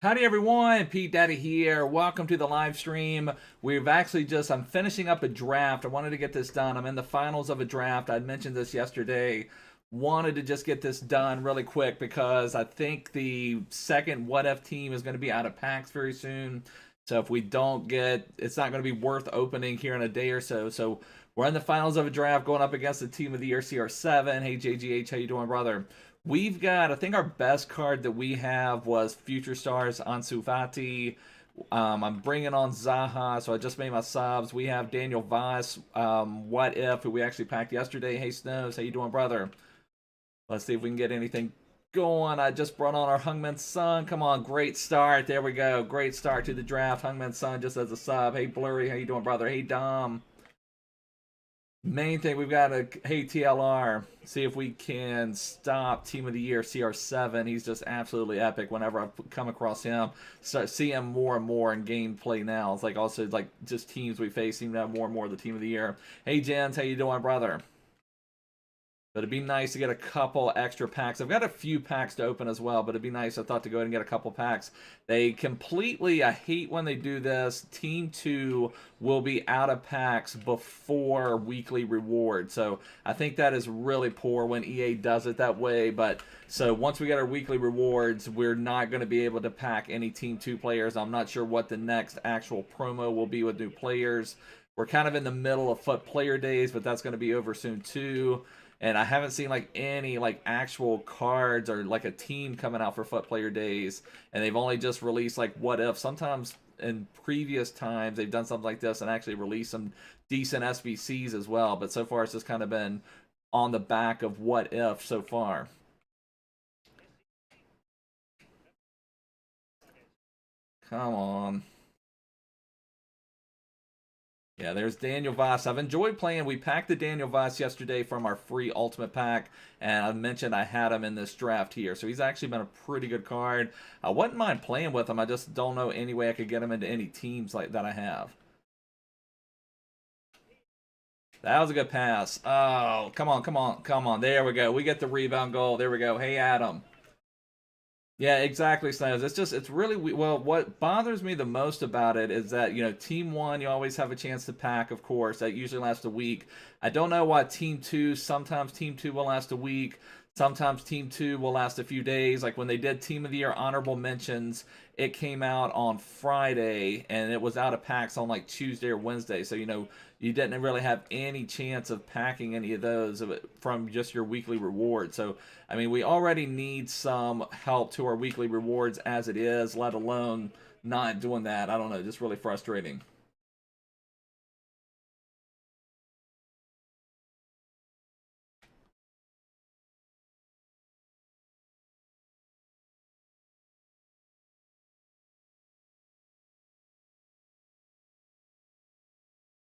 Howdy everyone, Pete Daddy here. Welcome to the live stream. I'm finishing up a draft. I wanted to get this done. I'm in the finals of a draft. I'd mentioned this yesterday. Wanted to just get this done really quick because I think the second What If team is going to be out of packs very soon. So if we don't get, it's not going to be worth opening here in a day or so. So we're in the finals of a draft going up against the team of the year CR7. Hey JGH, how you doing, brother? We've got, I think our best card that we have was Future Stars Ansu Fati. I'm bringing on Zaha, so I just made my subs. We have Daniel Voss, What If, who we actually packed yesterday. Hey Snows, how you doing, brother? Let's see if we can get anything going. I just brought on our Hungman Son. Come on, great start. There we go. Great start to the draft. Hungman Son just as a sub. Hey Blurry, how you doing, brother? Hey Dom. Main thing, we've got a hey TLR. See if we can stop Team of the Year CR7. He's just absolutely epic. Whenever I come across him, so see him more and more in gameplay now. It's like also like just teams we face seem to have more and more of the Team of the Year. Hey Jens, how you doing, brother? But it'd be nice to get a couple extra packs. I've got a few packs to open as well, but it'd be nice, I thought, to go ahead and get a couple packs. They completely, I hate when they do this. Team 2 will be out of packs before weekly reward. So I think that is really poor when EA does it that way. But so once we get our weekly rewards, we're not going to be able to pack any Team 2 players. I'm not sure what the next actual promo will be with new players. We're kind of in the middle of FUT Player Days, but that's going to be over soon too. And I haven't seen like any like actual cards or like a team coming out for FUT Player Days. And they've only just released like What If. Sometimes in previous times they've done something like this and actually released some decent SBCs as well. But so far it's just kind of been on the back of What If so far. Come on. Yeah, there's Daniel Voss. I've enjoyed playing. We packed the Daniel Voss yesterday from our free Ultimate Pack, and I mentioned I had him in this draft here. So he's actually been a pretty good card. I wouldn't mind playing with him. I just don't know any way I could get him into any teams like that I have. That was a good pass. Oh, come on, come on, come on. There we go. We get the rebound goal. There we go. Hey, Adam. Yeah, exactly, Sniles. It's really, well, what bothers me the most about it is that, Team 1, you always have a chance to pack, of course. That usually lasts a week. I don't know why Team 2, sometimes Team 2 will last a week. Sometimes Team 2 will last a few days. Like when they did Team of the Year Honorable Mentions, it came out on Friday, and it was out of packs on like Tuesday or Wednesday. So, you didn't really have any chance of packing any of those from just your weekly reward. So, I mean, we already need some help to our weekly rewards as it is, let alone not doing that. I don't know, just really frustrating.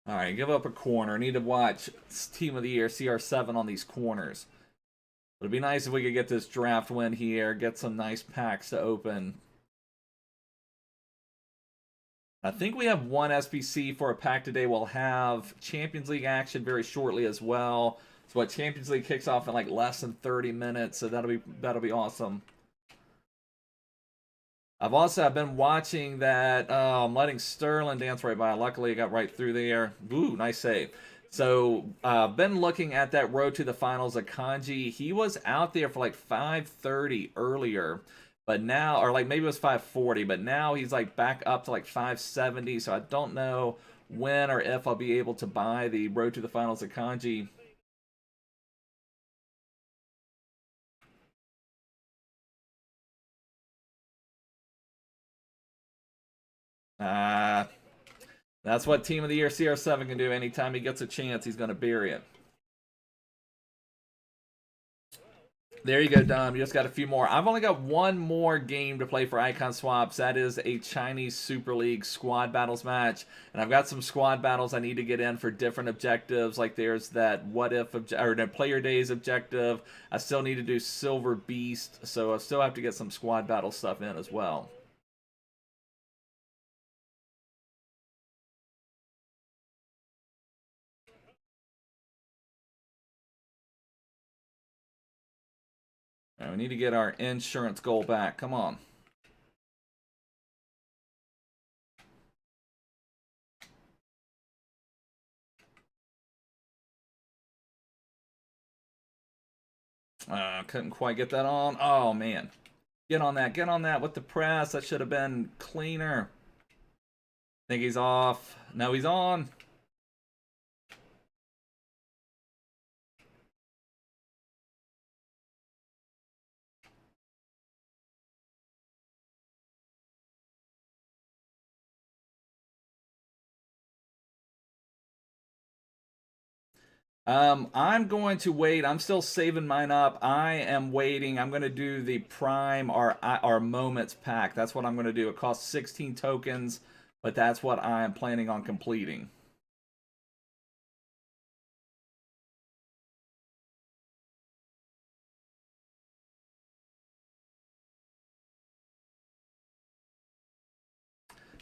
All right, give up a corner. I need to watch Team of the Year CR7 on these corners. It'd be nice if we could get this draft win here, get some nice packs to open. I think we have one SBC for a pack today. We'll have Champions League action very shortly as well. So what Champions League kicks off in like less than 30 minutes, so that'll be awesome. I've been watching that. I'm letting Sterling dance right by. Luckily, I got right through there. Ooh, nice save. So, been looking at that road to the finals of Kanji. He was out there for like 5:30 earlier, but now, or like maybe it was 5:40, but now he's like back up to like 5:70. So I don't know when or if I'll be able to buy the road to the finals of Kanji. Uh, that's what Team of the Year CR7 can do. Anytime he gets a chance, he's going to bury it. There you go, Dom. You just got a few more. I've only got one more game to play for Icon Swaps. That is a Chinese Super League squad battles match. And I've got some squad battles I need to get in for different objectives. Like there's that What If, or the Player Days objective. I still need to do Silver Beast. So I still have to get some squad battle stuff in as well. Right, we need to get our insurance goal back. Come on. Couldn't quite get that on. Oh, man. Get on that. Get on that with the press. That should have been cleaner. Think he's off. No, he's on. I'm going to wait. I'm still saving mine up. I am waiting. I'm going to do the Prime our Moments pack. That's what I'm going to do. It costs 16 tokens, but that's what I am planning on completing.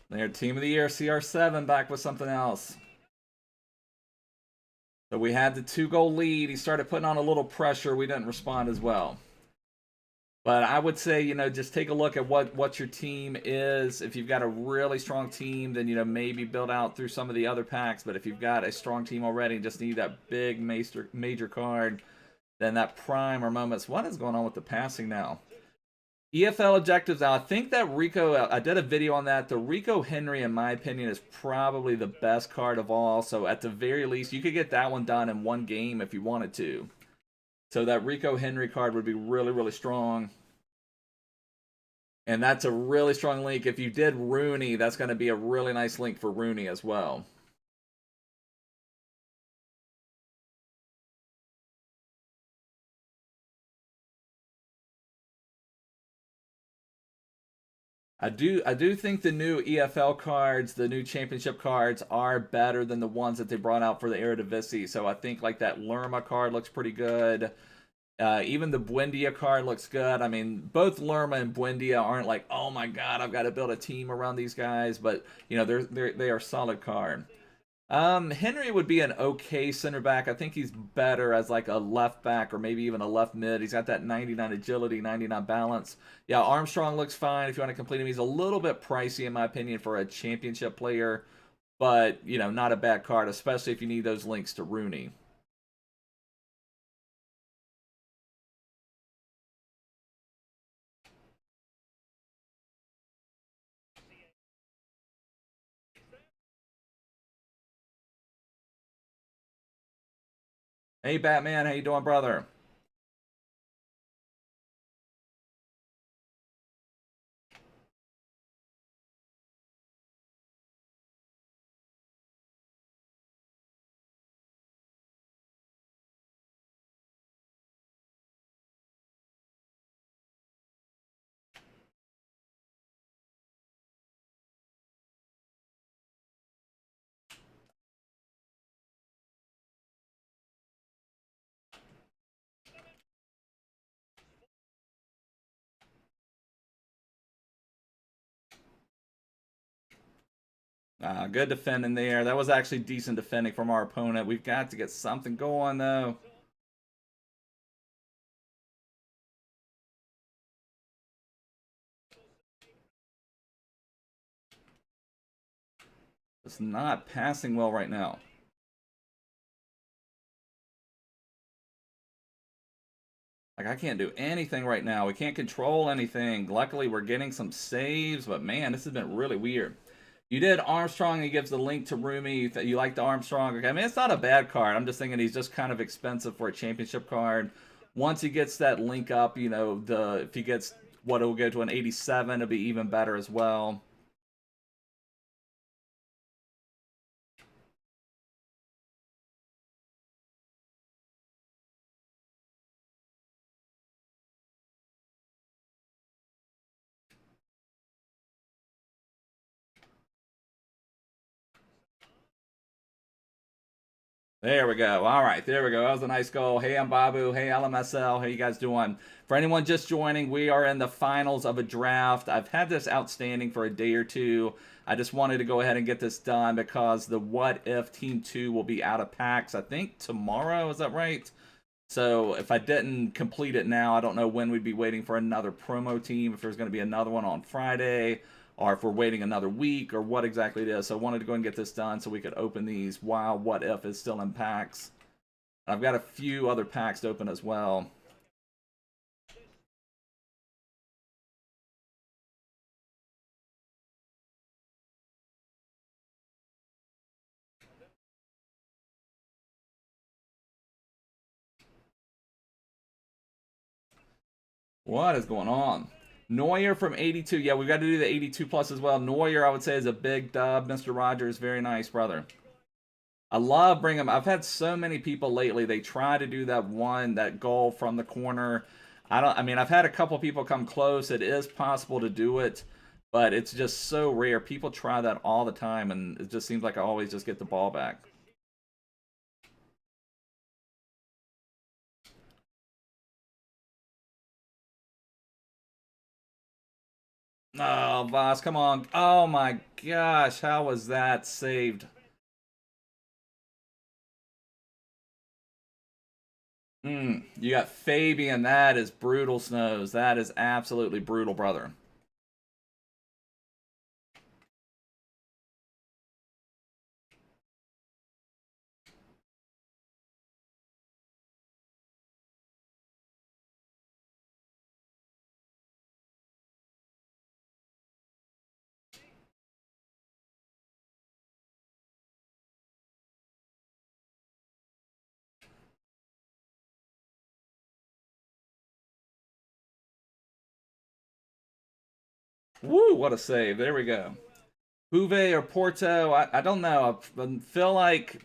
There, Team of the Year, CR7 back with something else. So we had the 2-goal lead. He started putting on a little pressure. We didn't respond as well. But I would say, you know, just take a look at what your team is. If you've got a really strong team, then, you know, maybe build out through some of the other packs. But if you've got a strong team already and just need that big major card, then that Prime or Moments. What is going on with the passing now? EFL objectives. Now, I think that Rico, I did a video on that. The Rico Henry, in my opinion, is probably the best card of all. So at the very least, you could get that one done in one game if you wanted to. So that Rico Henry card would be really, really strong. And that's a really strong link. If you did Rooney, that's going to be a really nice link for Rooney as well. I do think the new EFL cards, the new championship cards, are better than the ones that they brought out for the Eredivisie. So I think like that Lerma card looks pretty good. Even the Buendia card looks good. I mean, both Lerma and Buendia aren't like, oh my god, I've got to build a team around these guys, but you know they are solid card. Henry would be an okay center back. I think he's better as like a left back or maybe even a left mid. He's got that 99 agility, 99 balance. Yeah, Armstrong looks fine if you want to complete him. He's a little bit pricey in my opinion for a championship player, but you know, not a bad card, especially if you need those links to Rooney. Hey Batman, how you doing, brother? Good defending there. That was actually decent defending from our opponent. We've got to get something going, though. It's not passing well right now. Like, I can't do anything right now. We can't control anything. Luckily, we're getting some saves, but man, this has been really weird. You did Armstrong. He gives the link to Roomy. You like the Armstrong. Okay, I mean, it's not a bad card. I'm just thinking he's just kind of expensive for a championship card. Once he gets that link up, you know, if he gets what it'll go to an 87, it'll be even better as well. There we go. All right, there we go. That was a nice goal. Hey, I'm Babu. Hey, LMSL. How you guys doing? For anyone just joining, we are in the finals of a draft. I've had this outstanding for a day or two. I just wanted to go ahead and get this done because the What If Team 2 will be out of packs, I think, tomorrow. Is that right? So if I didn't complete it now, I don't know when we'd be waiting for another promo team, if there's going to be another one on Friday, or if we're waiting another week, or what exactly it is. So I wanted to go and get this done so we could open these while What If is still in packs. I've got a few other packs to open as well. What is going on? Neuer from 82. Yeah, we've got to do the 82 plus as well. Neuer, I would say, is a big dub. Mr. Rogers, very nice, brother. I love bringing them. I've had so many people lately. They try to do that goal from the corner. I mean, I've had a couple people come close. It is possible to do it, but it's just so rare. People try that all the time, and it just seems like I always just get the ball back. Oh, Voss, come on. Oh my gosh, how was that saved? You got Fabian. That is brutal, Snows. That is absolutely brutal, brother. Woo, what a save. There we go. Juve or Porto, I don't know. I feel like,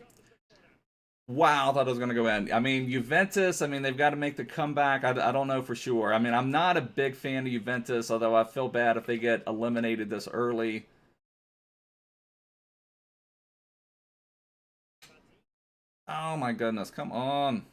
wow, I thought it was going to go in. I mean, Juventus, I mean, they've got to make the comeback. I don't know for sure. I mean, I'm not a big fan of Juventus, although I feel bad if they get eliminated this early. Oh my goodness, come on.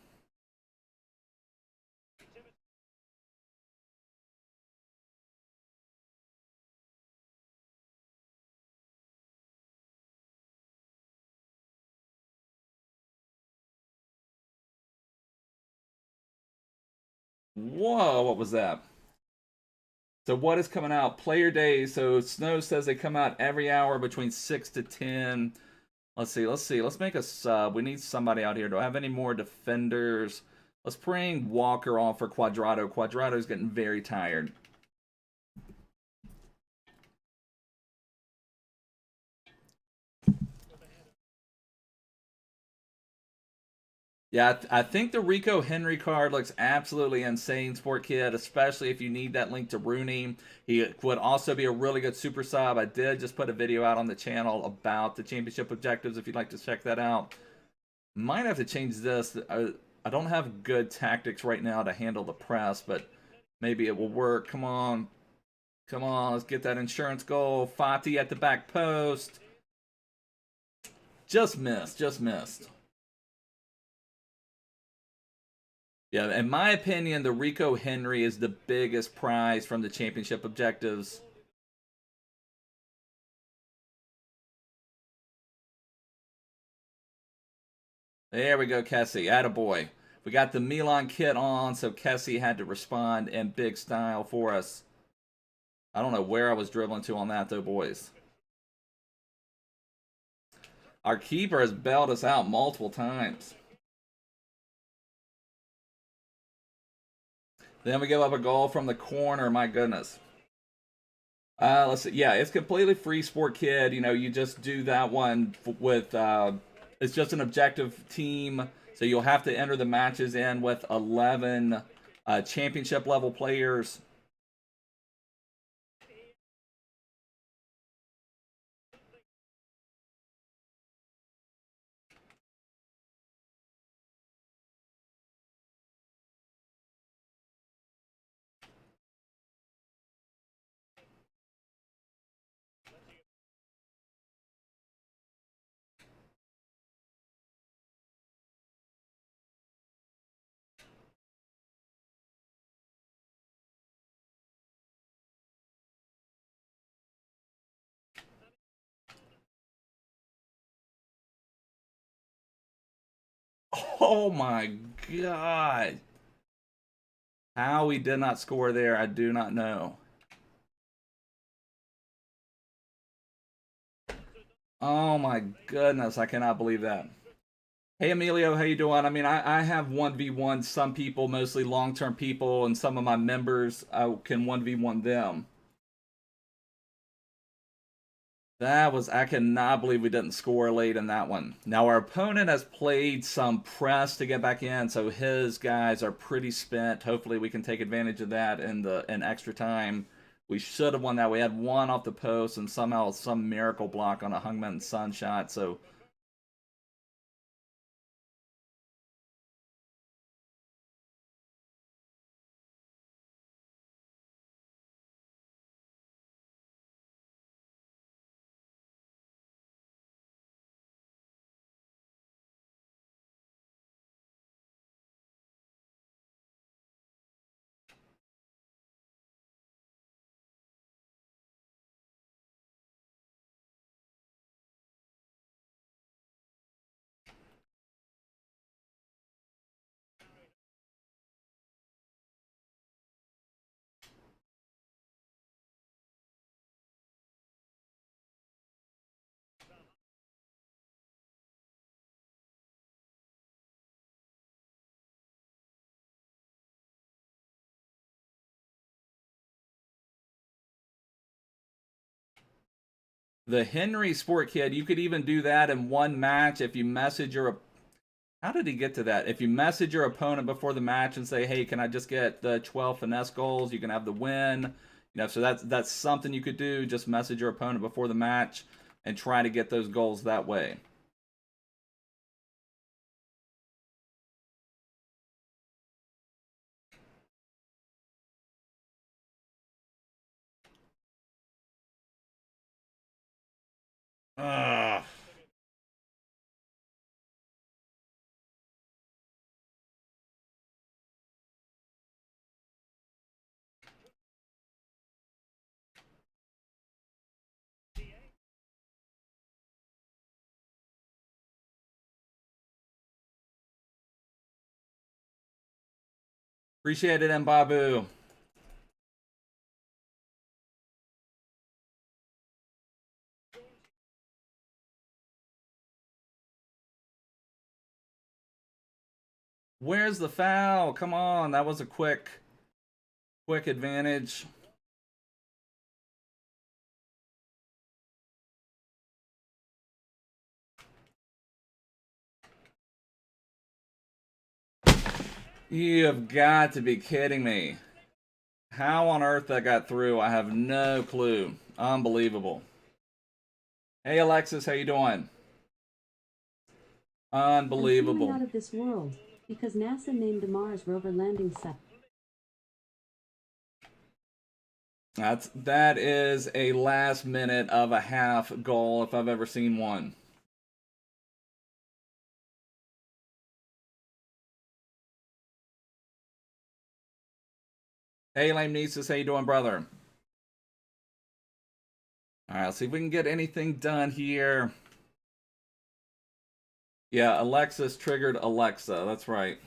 Whoa, what was that? So what is coming out? Player Days. So Snow says they come out every hour between 6 to 10. Let's see. Let's make a sub. We need somebody out here. Do I have any more defenders? Let's bring Walker on for Quadrado. Quadrado's getting very tired. Yeah, I think the Rico Henry card looks absolutely insane, Sport Kid, especially if you need that link to Rooney. He would also be a really good super sub. I did just put a video out on the channel about the championship objectives if you'd like to check that out. Might have to change this. I don't have good tactics right now to handle the press, but maybe it will work. Come on. Come on, let's get that insurance goal. Fati at the back post. Just missed, just missed. Yeah, in my opinion, the Rico Henry is the biggest prize from the championship objectives. There we go, Kessie. Attaboy. We got the Milan kit on, so Kessie had to respond in big style for us. I don't know where I was dribbling to on that, though, boys. Our keeper has bailed us out multiple times. Then we give up a goal from the corner. My goodness. Let's see. Yeah, it's completely free, Sport Kid. You know, you just do that one with. It's just an objective team, so you'll have to enter the matches in with 11 championship level players. Oh my god. How he did not score there, I do not know. Oh my goodness, I cannot believe that. Hey Emilio, how you doing? I mean, I have 1v1 some people, mostly long-term people, and some of my members I can 1v1 them. That was, I cannot believe we didn't score late in that one. Now our opponent has played some press to get back in, so his guys are pretty spent. Hopefully we can take advantage of that in extra time. We should have won that. We had one off the post and somehow some miracle block on a Hungman Sun shot, so the Henry Sport Kid, you could even do that in one match if you message your. How did he get to that? If you message your opponent before the match and say, "Hey, can I just get the 12 finesse goals? You can have the win." You know, so that's something you could do. Just message your opponent before the match and try to get those goals that way. Ugh. Appreciate it, Mbabu. Where's the foul? Come on, that was a quick advantage. You have got to be kidding me. How on earth that got through, I have no clue. Unbelievable. Hey Alexis, how you doing? Unbelievable. I'm out of this world because NASA named the Mars rover landing site. That is a last minute of a half goal if I've ever seen one. Hey Lame Nieces, how you doing, brother? Alright, let's see if we can get anything done here. Yeah, Alexis triggered Alexa, that's right.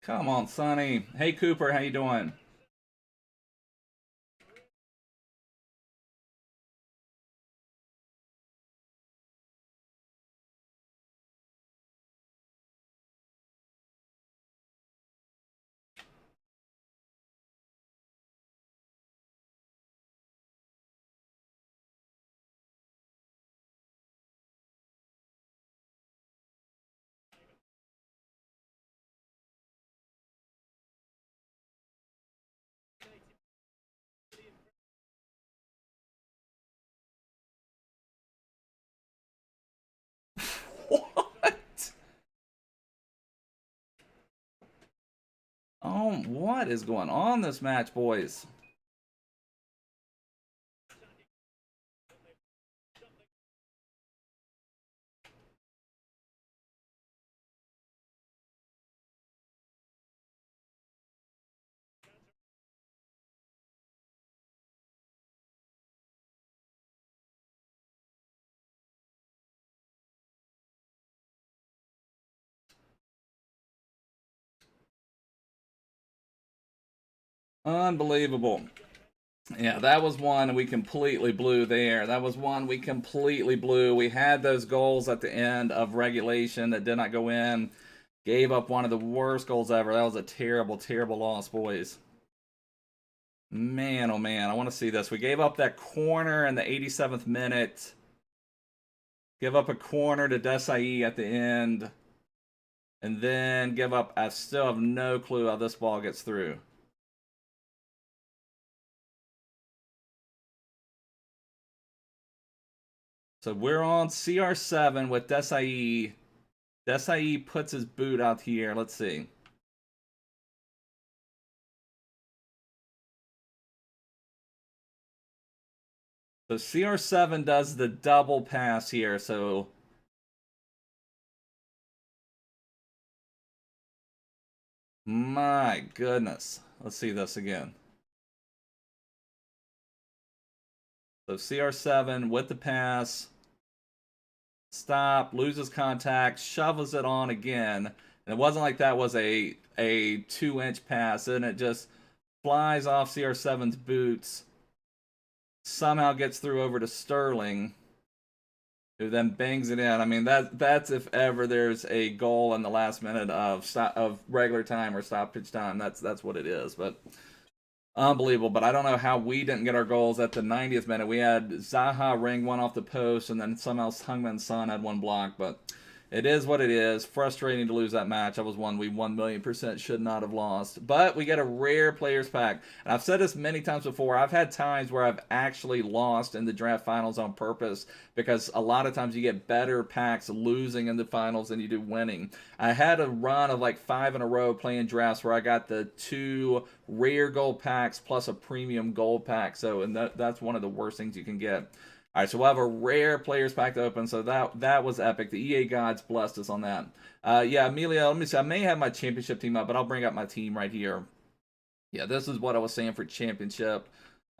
Come on, Sonny. Hey Cooper, how you doing? What? Oh, what is going on this match, boys? Unbelievable. Yeah, that was one we completely blew there. That was one we completely blew. We had those goals at the end of regulation that did not go in. Gave up one of the worst goals ever. That was a terrible, terrible loss, boys. Man, oh man, I want to see this. We gave up that corner in the 87th minute. Give up a corner to Desai at the end. And then give up, I still have no clue how this ball gets through. So we're on CR7 with Desai. Desai puts his boot out here. Let's see. So CR7 does the double pass here. So my goodness. Let's see this again. So CR7 with the pass. Stop, loses contact, shovels it on again. And it wasn't like that was a 2-inch pass, and it just flies off CR7's boots. Somehow gets through over to Sterling, who then bangs it in. I mean, that's if ever there's a goal in the last minute of regular time or stoppage time. That's what it is. But unbelievable. But I don't know how we didn't get our goals at the 90th minute. We had Zaha ring one off the post, and then somehow Heung-min Son had one block. But it is what it is. Frustrating to lose that match. That was one we 1,000,000% should not have lost. But we get a rare players pack. And I've said this many times before. I've had times where I've actually lost in the draft finals on purpose, because a lot of times you get better packs losing in the finals than you do winning. I had a run of like 5 in a row playing drafts where I got the 2 rare gold packs plus a premium gold pack. So, and that's one of the worst things you can get. All right, so we'll have a rare players pack to open. So that was epic. The EA gods blessed us on that. Yeah, Emilio, let me see. I may have my championship team up, but I'll bring up my team right here. Yeah, this is what I was saying for championship.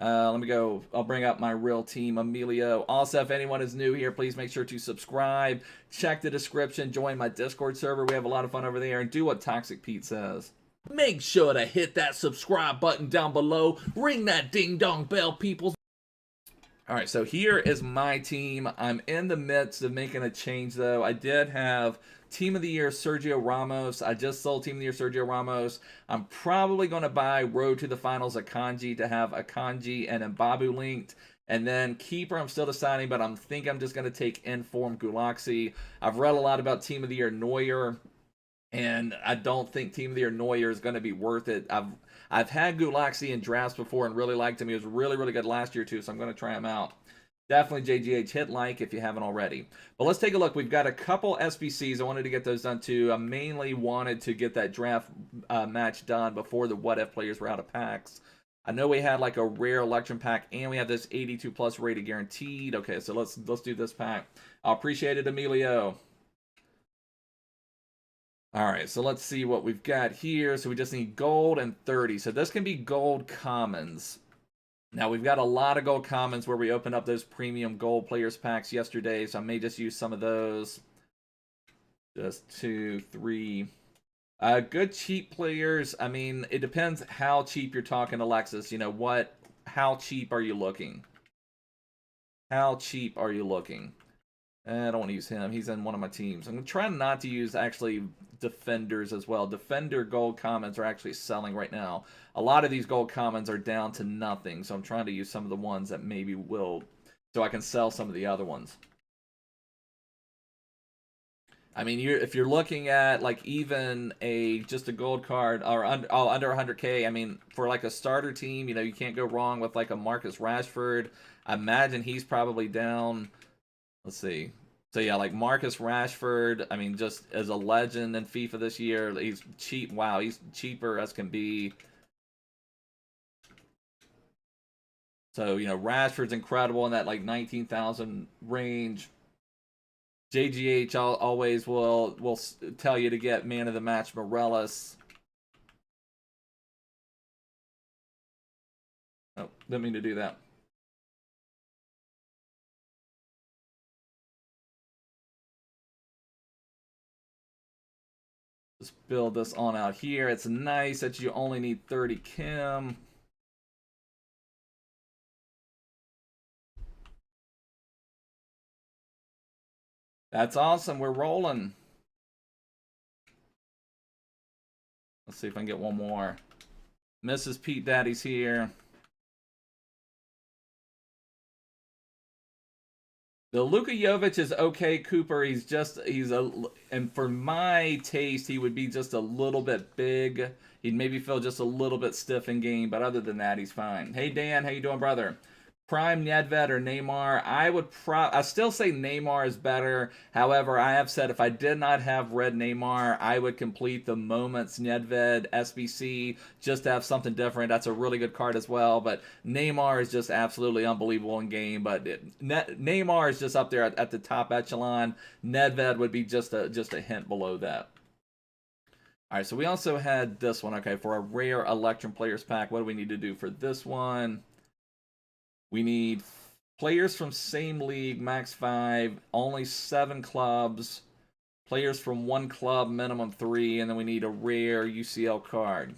Let me go. I'll bring up my real team, Emilio. Also, if anyone is new here, please make sure to subscribe. Check the description. Join my Discord server. We have a lot of fun over there. And do what Toxic Pete says. Make sure to hit that subscribe button down below. Ring that ding-dong bell, people. All right, so here is my team. I'm in the midst of making a change, though. I did have Team of the Year Sergio Ramos. I just sold Team of the Year Sergio Ramos. I'm probably going to buy Road to the Finals Akanji to have Akanji and Mbabu linked. And then keeper, I'm still deciding, but I'm just going to take Inform Gulaxi. I've read a lot about Team of the Year Neuer, and I don't think Team of the Year Neuer is going to be worth it. I've had Gulaxi in drafts before and really liked him. He was really, really good last year too, so I'm going to try him out. Definitely JGH, hit like if you haven't already. But let's take a look. We've got a couple SBCs. I wanted to get those done too. I mainly wanted to get that draft match done before the What If players were out of packs. I know we had like a rare Electrum pack, and we have this 82 plus rated guaranteed. Okay, so let's do this pack. I appreciate it, Emilio. All right, so let's see what we've got here. So we just need gold and 30. So this can be gold commons. Now, we've got a lot of gold commons where we opened up those premium gold players packs yesterday, so I may just use some of those. Just 2, 3. Good cheap players. I mean, it depends how cheap you're talking, Alexis. You know, how cheap are you looking? How cheap are you looking? I don't want to use him. He's in one of my teams. I'm going to try not to use actually defenders as well. Defender gold commons are actually selling right now. A lot of these gold commons are down to nothing, so I'm trying to use some of the ones that maybe will, so I can sell some of the other ones. I mean, if you're looking at like even just a gold card or under 100K, I mean, for like a starter team, you know, you can't go wrong with like a Marcus Rashford. I imagine he's probably down. Let's see. So yeah, like Marcus Rashford, I mean, just as a legend in FIFA this year, he's cheap. Wow, he's cheaper as can be. So, you know, Rashford's incredible in that like 19,000 range. JGH always will tell you to get man of the match Morales. Oh, didn't mean to do that. Just build this on out here. It's nice that you only need 30 Kim. That's awesome. We're rolling. Let's see if I can get one more. Mrs. Pete Daddy's here. The Luka Jovic is okay, Cooper. And for my taste, he would be just a little bit big. He'd maybe feel just a little bit stiff in game, but other than that, he's fine. Hey, Dan, how you doing, brother? Prime Nedved or Neymar? I still say Neymar is better. However, I have said if I did not have red Neymar, I would complete the Moments Nedved SBC just to have something different. That's a really good card as well. But Neymar is just absolutely unbelievable in game. But Neymar is just up there at the top echelon. Nedved would be just a hint below that. All right, so we also had this one. Okay, for a rare Electrum Players pack, what do we need to do for this one? We need players from same league, max 5, only 7 clubs. Players from 1 club, minimum 3, and then we need a rare UCL card.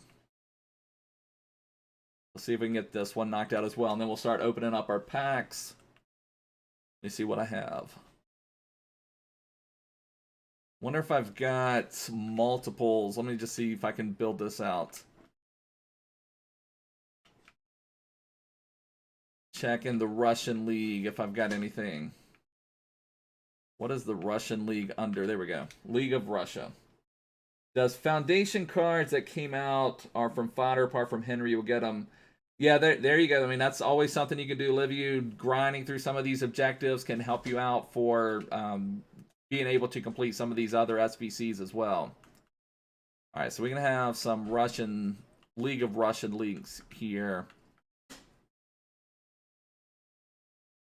Let's see if we can get this one knocked out as well, and then we'll start opening up our packs. Let me see what I have. Wonder if I've got multiples. Let me just see if I can build this out. Check in the Russian League if I've got anything. What is the Russian League under? There we go. League of Russia. Does foundation cards that came out are from fodder apart from Henry? You'll get them. Yeah, there you go. I mean, that's always something you can do. Live you grinding through some of these objectives can help you out for being able to complete some of these other SBCs as well. All right, so we're going to have some Russian League of Russian Leagues here.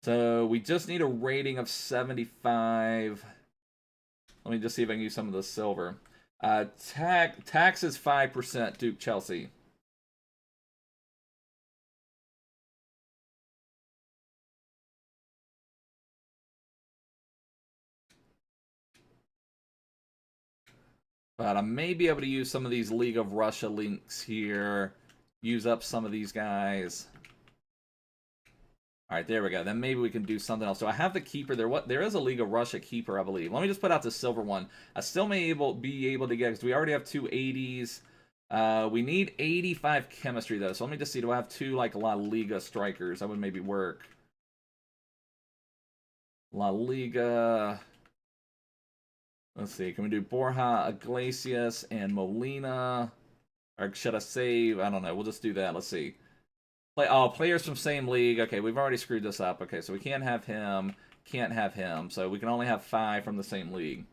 So we just need a rating of 75. Let me just see if I can use some of the silver. Tax is 5%, Duke Chelsea. But I may be able to use some of these League of Russia links here. Use up some of these guys. All right, there we go. Then maybe we can do something else. So I have the keeper there. There is a League of Russia keeper, I believe. Let me just put out the silver one. I still may be able to get, because we already have 2 80s. We need 85 chemistry, though. So let me just see. Do I have 2, like, La Liga strikers? That would maybe work. La Liga. Let's see. Can we do Borja, Iglesias, and Molina? Or should I save? I don't know. We'll just do that. Let's see. Players from same league. Okay, we've already screwed this up. Okay, so we can't have him. Can't have him. So we can only have 5 from the same league.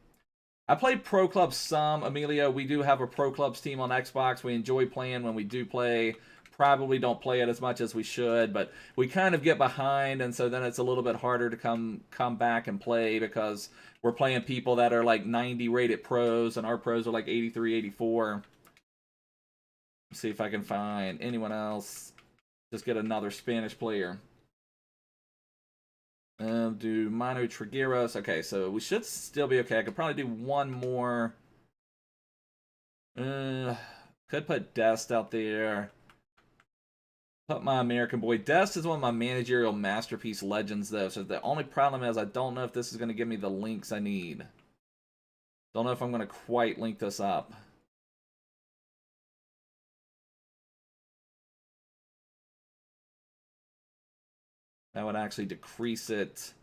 I played Pro Clubs some, Emilio. We do have a Pro Clubs team on Xbox. We enjoy playing when we do play. Probably don't play it as much as we should, but we kind of get behind, and so then it's a little bit harder to come back and play because we're playing people that are like 90 rated pros, and our pros are like 83, 84. Let's see if I can find anyone else. Just get another Spanish player. Do Manu Trigueros. Okay, so we should still be okay. I could probably do one more. Could put Dest out there. Put my American boy. Dest is one of my managerial masterpiece legends, though. So the only problem is I don't know if this is going to give me the links I need. Don't know if I'm going to quite link this up. That would actually decrease it.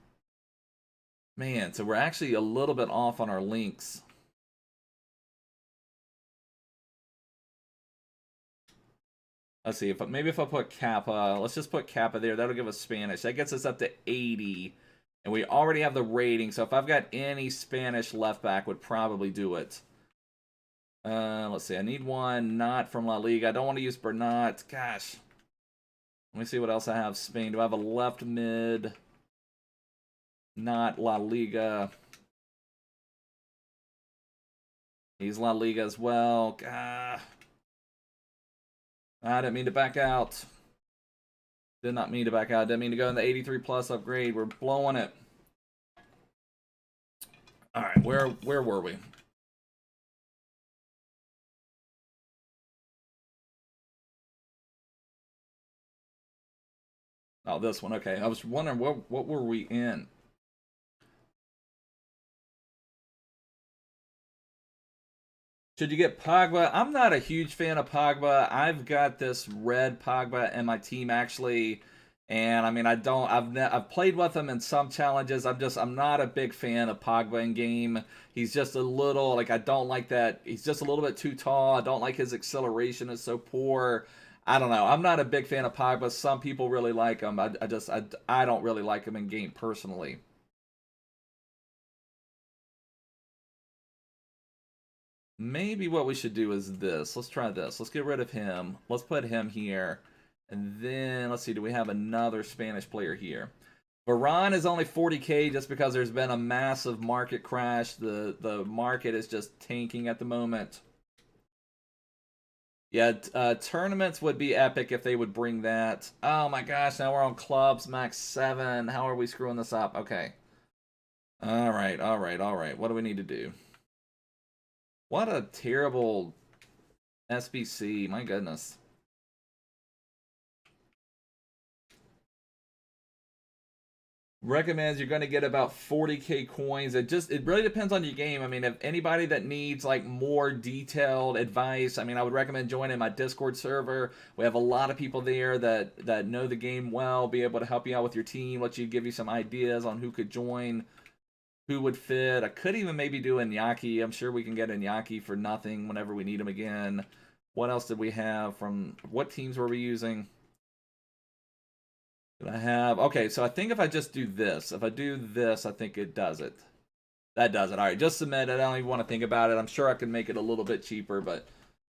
Man, so we're actually a little bit off on our links. Let's see, maybe if I put Kappa, let's just put Kappa there. That'll give us Spanish. That gets us up to 80. And we already have the rating, so if I've got any Spanish left back, would probably do it. Let's see. I need one not from La Liga. I don't want to use Bernat. Gosh. Let me see what else I have. Spain. Do I have a left mid? Not La Liga. He's La Liga as well. I didn't mean to back out. Did not mean to back out. Didn't mean to go in the 83 plus upgrade. We're blowing it. All right, where were we? Oh, this one. Okay, I was wondering what were we in? Should you get Pogba? I'm not a huge fan of Pogba. I've got this red Pogba in my team actually, and I mean I've played with him in some challenges. I'm not a big fan of Pogba in game. He's just a little like I don't like that. He's just a little bit too tall. I don't like his acceleration is so poor. I don't know. I'm not a big fan of Pogba. Some people really like him. I don't really like him in game personally. Maybe what we should do is this. Let's try this. Let's get rid of him. Let's put him here. And then, let's see, do we have another Spanish player here? Varane is only 40k just because there's been a massive market crash. The market is just tanking at the moment. Yeah, tournaments would be epic if they would bring that. Oh my gosh, now we're on clubs, max 7. How are we screwing this up? Okay. All right. What do we need to do? What a terrible SBC. My goodness. Recommends you're going to get about 40k coins. It really depends on your game. I mean, if anybody that needs like more detailed advice, I mean, I would recommend joining my Discord server. We have a lot of people there that know the game well, be able to help you out with your team, let you give you some ideas on who could join, who would fit. I could even maybe do Iñaki. I'm sure we can get Iñaki for nothing whenever we need him again. What else did we have from what teams were we using? Did I have? Okay, so I think if I just do this, if I do this, I think it does it. That does it. All right, just submit it. I don't even want to think about it. I'm sure I can make it a little bit cheaper, but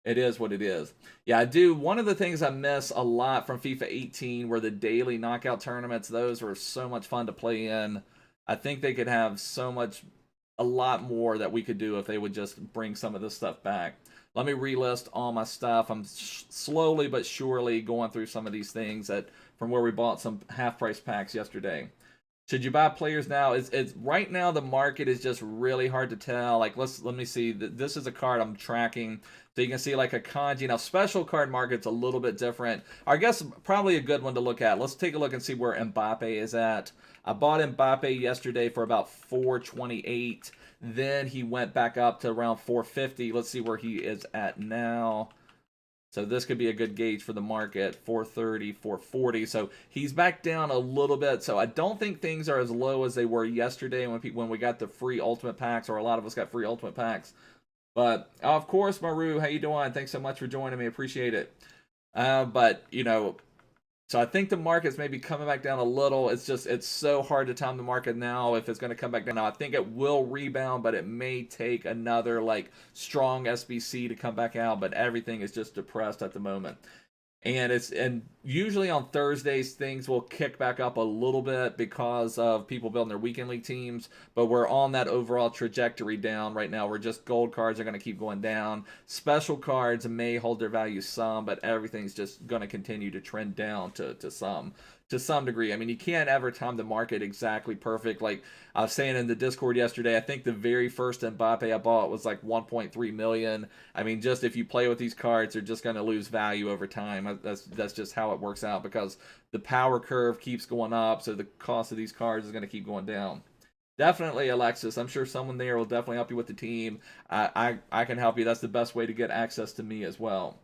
it is what it is. Yeah, I do. One of the things I miss a lot from FIFA 18 were the daily knockout tournaments. Those were so much fun to play in. I think they could have a lot more that we could do if they would just bring some of this stuff back. Let me relist all my stuff. I'm slowly but surely going through some of these things from where we bought some half-price packs yesterday. Should you buy players now? It's right now the market is just really hard to tell. Like let me see. This is a card I'm tracking, so you can see like a kanji. Now special card market's a little bit different. I guess probably a good one to look at. Let's take a look and see where Mbappe is at. I bought Mbappe yesterday for about 428. Then he went back up to around 450. Let's see where he is at now. So this could be a good gauge for the market, 430, 440. So he's back down a little bit. So I don't think things are as low as they were yesterday when we got the free ultimate packs, or a lot of us got free ultimate packs. But of course, Maru, how you doing? Thanks so much for joining me. Appreciate it. But you know, so I think the market's maybe coming back down a little. It's so hard to time the market now if it's going to come back down. Now I think it will rebound, but it may take another like strong SBC to come back out. But everything is just depressed at the moment. And usually on Thursdays things will kick back up a little bit because of people building their weekend league teams, but we're on that overall trajectory down right now. We're just gold cards are going to keep going down. Special cards may hold their value some, but everything's just going to continue to trend down to some degree. I mean, you can't ever time the market exactly perfect. Like I was saying in the Discord yesterday, I think the very first Mbappe I bought was like 1.3 million. I mean, just if you play with these cards, they're just going to lose value over time. That's just how it works out because the power curve keeps going up, so the cost of these cards is going to keep going down. Definitely, Alexis. I'm sure someone there will definitely help you with the team. I can help you. That's the best way to get access to me as well.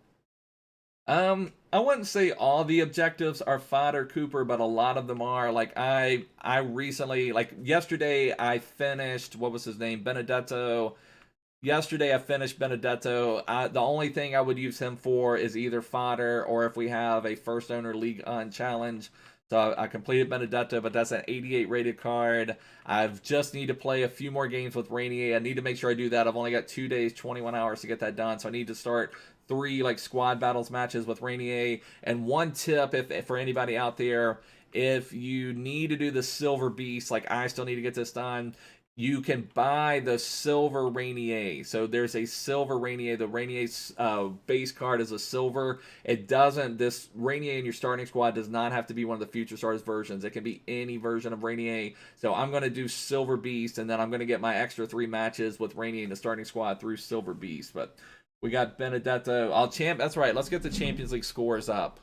I wouldn't say all the objectives are FUT or Cooper, but a lot of them are. Like I recently, like yesterday, I finished what was his name, Benedetto. Yesterday I finished Benedetto. The only thing I would use him for is either fodder or if we have a first owner league on challenge. So I completed Benedetto, but that's an 88 rated card. I just need to play a few more games with Rainier. I need to make sure I do that. I've only got 2 days, 21 hours to get that done. So I need to start 3 like squad battles matches with Rainier. And one tip, if for anybody out there, if you need to do the Silver Beast, like I still need to get this done, you can buy the silver Rainier. So there's a silver Rainier. The Rainier's base card is a silver. It doesn't, this Rainier in your starting squad does not have to be one of the Future Stars versions. It can be any version of Rainier. So I'm going to do Silver Beast, and then I'm going to get my extra 3 matches with Rainier in the starting squad through Silver Beast. But we got Benedetto. That's right. Let's get the Champions League scores up.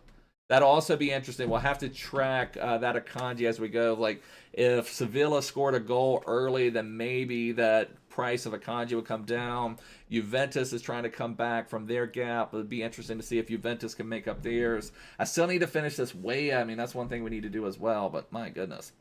That'll also be interesting. We'll have to track that Akanji as we go. Like, if Sevilla scored a goal early, then maybe that price of Akanji would come down. Juventus is trying to come back from their gap. It'd be interesting to see if Juventus can make up theirs. I still need to finish this way. I mean, that's one thing we need to do as well, but my goodness.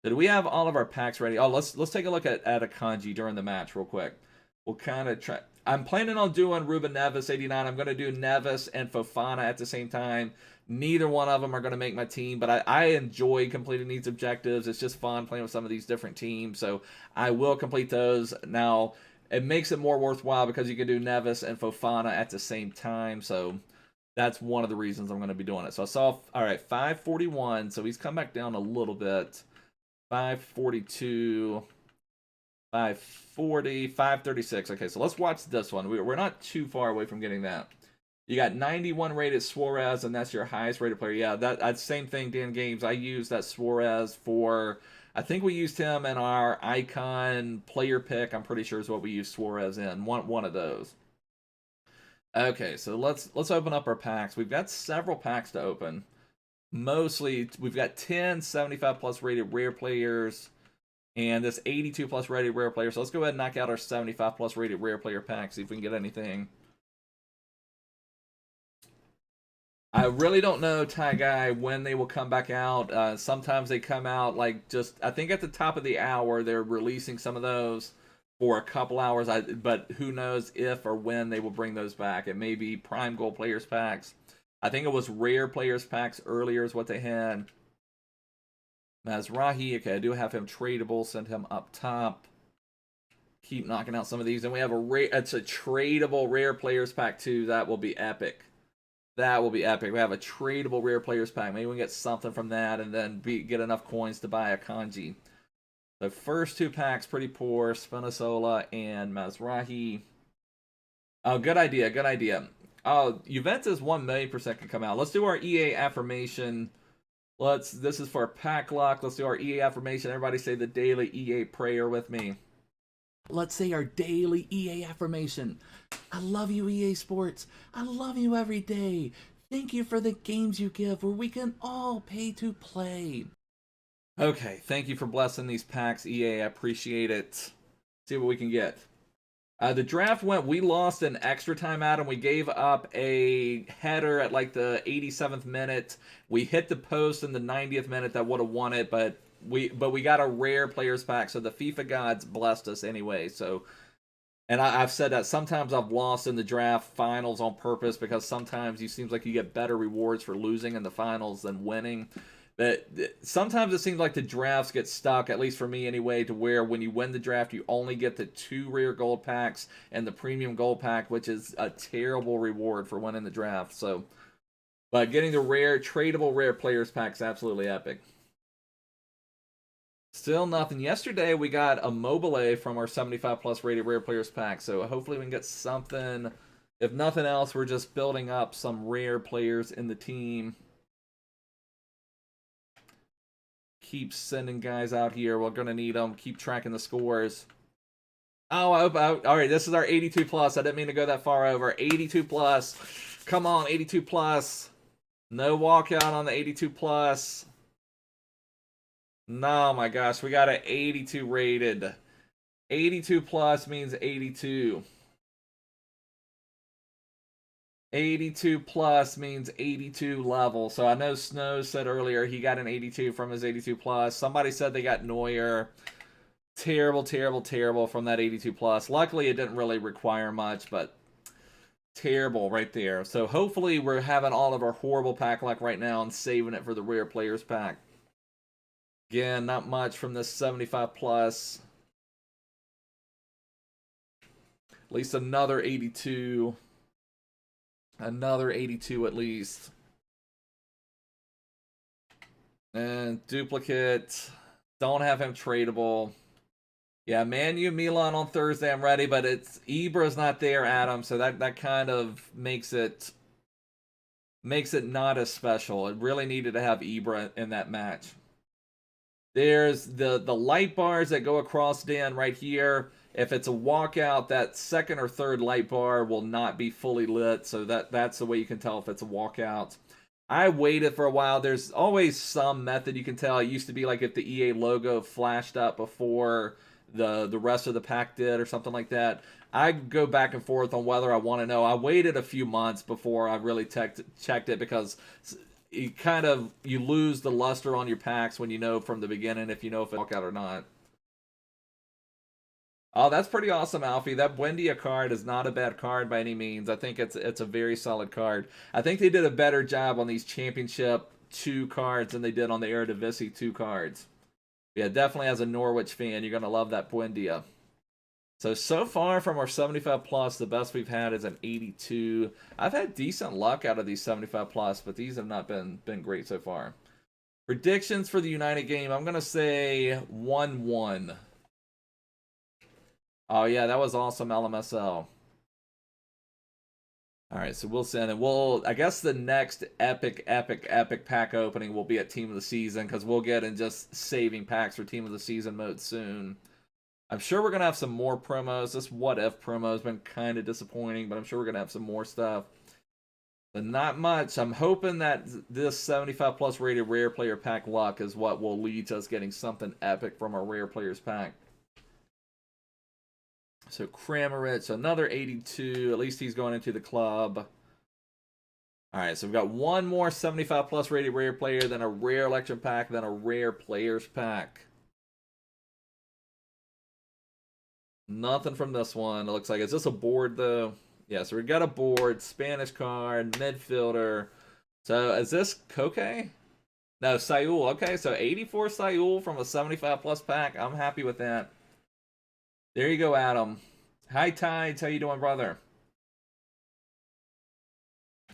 So do we have all of our packs ready? Oh, let's take a look at Akanji during the match real quick. We'll kind of try. I'm planning on doing Ruben Neves 89. I'm going to do Neves and Fofana at the same time. Neither one of them are going to make my team, but I enjoy completing these objectives. It's just fun playing with some of these different teams, so I will complete those. Now, it makes it more worthwhile because you can do Neves and Fofana at the same time, so that's one of the reasons I'm going to be doing it. So I saw, all right, 541, so he's come back down a little bit. 542, 540, 536. Okay, so let's watch this one. We're not too far away from getting that. You got 91 rated Suarez, and that's your highest rated player. Yeah, that's same thing, Dan Games. I used that Suarez for, I think we used him in our icon player pick. I'm pretty sure is what we used Suarez in. One of those. Okay, so let's open up our packs. We've got several packs to open. Mostly, we've got 10 75 plus rated rare players, and this 82 plus rated rare player. So let's go ahead and knock out our 75 plus rated rare player pack, see if we can get anything. I really don't know, Ty Guy, when they will come back out. Sometimes they come out like just, I think at the top of the hour, they're releasing some of those for a couple hours. But who knows if or when they will bring those back. It may be Prime Gold Players packs. I think it was Rare Players packs earlier is what they had. Mazrahi, okay, I do have him tradable. Send him up top. Keep knocking out some of these. And we have it's a tradable Rare Players pack too. That will be epic. That will be epic. We have a tradable rare players pack. Maybe we can get something from that and then get enough coins to buy a kanji. The first 2 packs, pretty poor. Spinazzola and Mazrahi. Oh, good idea. Good idea. Oh, Juventus 1,000,000% can come out. Let's do our EA affirmation. This is for pack luck. Let's do our EA affirmation. Everybody say the daily EA prayer with me. Let's say our daily EA affirmation. I love you, EA Sports. I love you every day. Thank you for the games you give where we can all pay to play. Okay, thank you for blessing these packs, EA. I appreciate it. See what we can get. The draft we lost in extra time, Adam. We gave up a header at like the 87th minute. We hit the post in the 90th minute that would have won it, but we got a rare players pack, so the FIFA gods blessed us anyway. So, and I've said that sometimes I've lost in the draft finals on purpose because sometimes it seems like you get better rewards for losing in the finals than winning. But sometimes it seems like the drafts get stuck, at least for me anyway, to where when you win the draft, you only get the 2 rare gold packs and the premium gold pack, which is a terrible reward for winning the draft. So, but getting the tradable rare players pack is absolutely epic. Still nothing. Yesterday we got a Mobile from our 75 plus rated rare players pack, so hopefully we can get something. If nothing else, we're just building up some rare players in the team. Keep sending guys out here. We're going to need them. Keep tracking the scores. Oh, all right, this is our 82 plus. I didn't mean to go that far over. 82 plus. Come on, 82 plus. No walkout on the 82 plus. No, my gosh, we got an 82 rated. 82 plus means 82. 82 plus means 82 level. So I know Snow said earlier he got an 82 from his 82 plus. Somebody said they got Neuer. Terrible, terrible, terrible from that 82 plus. Luckily, it didn't really require much, but terrible right there. So hopefully we're having all of our horrible pack luck right now and saving it for the rare players pack. Again, not much from this 75 plus. At least another 82. Another 82 at least. And duplicate. Don't have him tradable. Yeah, Man U Milan on Thursday. I'm ready, but it's Ibra's not there, Adam. So that kind of makes it not as special. It really needed to have Ibra in that match. There's the light bars that go across Dan right here. If it's a walkout, that second or third light bar will not be fully lit. So that's the way you can tell if it's a walkout. I waited for a while. There's always some method you can tell. It used to be like if the EA logo flashed up before the rest of the pack did or something like that. I go back and forth on whether I want to know. I waited a few months before I really checked it because you lose the luster on your packs when you know from the beginning if you know if it's walkout or not. Oh, that's pretty awesome, Alfie. That Buendia card is not a bad card by any means. I think it's a very solid card. I think they did a better job on these Championship 2 cards than they did on the Eredivisie 2 cards. Yeah, definitely as a Norwich fan, you're going to love that Buendia. So far from our 75 plus, the best we've had is an 82. I've had decent luck out of these 75 plus, but these have not been great so far. Predictions for the United game, I'm going to say 1-1. Oh, yeah, that was awesome, LMSL. All right, so we'll send it. I guess the next epic pack opening will be at Team of the Season because we'll get in just saving packs for Team of the Season mode soon. I'm sure we're going to have some more promos. This What If promo has been kind of disappointing, but I'm sure we're going to have some more stuff. But not much. I'm hoping that this 75 plus rated rare player pack luck is what will lead to us getting something epic from our rare players pack. So Kramaric, another 82. At least he's going into the club. All right, so we've got one more 75 plus rated rare player, then a rare election pack, then a rare players pack. Nothing from this one. It looks like, is this a board though? Yeah, so we got a board, Spanish card, midfielder. So is this Koke? No, Sayul. Okay, so 84 Sayul from a 75 plus pack. I'm happy with that. There you go, Adam. Hi, Tides. How you doing, brother?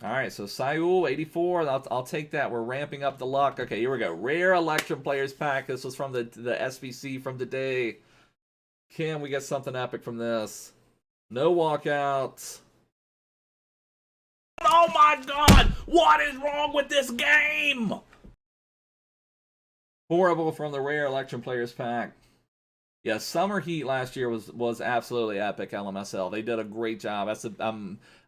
All right, so Sayul, 84. I'll take that. We're ramping up the luck. Okay, here we go. Rare Electrum Players Pack. This was from the SBC from today. Can we get something epic from this? No walkouts. Oh my god! What is wrong with this game? Horrible from the Rare Electrum Players Pack. Yeah, Summer Heat last year was absolutely epic, LMSL. They did a great job.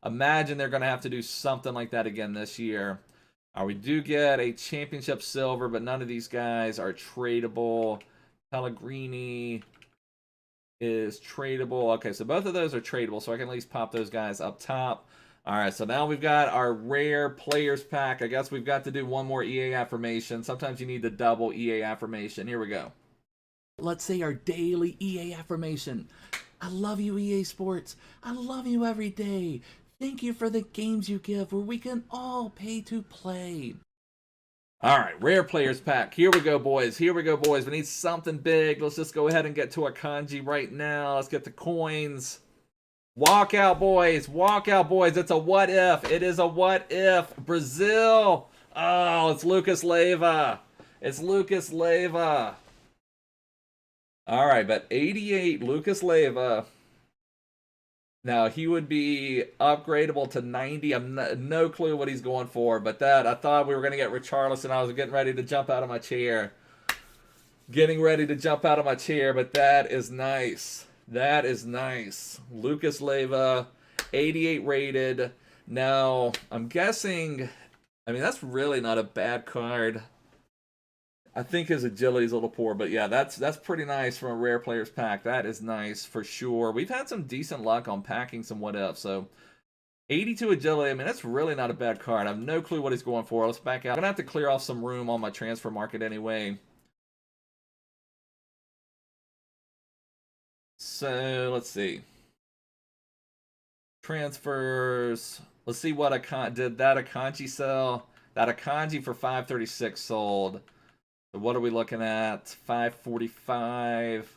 Imagine they're going to have to do something like that again this year. We do get a Championship Silver, but none of these guys are tradable. Pellegrini is tradable. Okay, so both of those are tradable, so I can at least pop those guys up top. All right, so now we've got our Rare Players Pack. I guess we've got to do one more EA affirmation. Sometimes you need the double EA affirmation. Here we go. Let's say our daily EA affirmation. I love you, EA Sports. I love you every day. Thank you for the games you give where we can all pay to play. All right, Rare Players Pack. Here we go, boys. Here we go, boys. We need something big. Let's just go ahead and get to a kanji right now. Let's get the coins. Walk out, boys. Walk out, boys. It's a what if. It is a what if. Brazil. Oh, it's Lucas Leiva. It's Lucas Leiva. All right, but 88, Lucas Leiva. Now, he would be upgradable to 90. I'm no clue what he's going for, but I thought we were going to get Richarlison. I was getting ready to jump out of my chair. Getting ready to jump out of my chair, but that is nice. That is nice. Lucas Leiva, 88 rated. Now, I'm guessing, I mean, that's really not a bad card. I think his agility is a little poor, but yeah, that's pretty nice from a Rare Players Pack. That is nice for sure. We've had some decent luck on packing some what if, so 82 agility, I mean, that's really not a bad card. I have no clue what he's going for. Let's back out. I'm going to have to clear off some room on my transfer market anyway. So, let's see. Transfers. Let's see what did that Akanji sell. That Akanji for 536 sold. So what are we looking at? 545.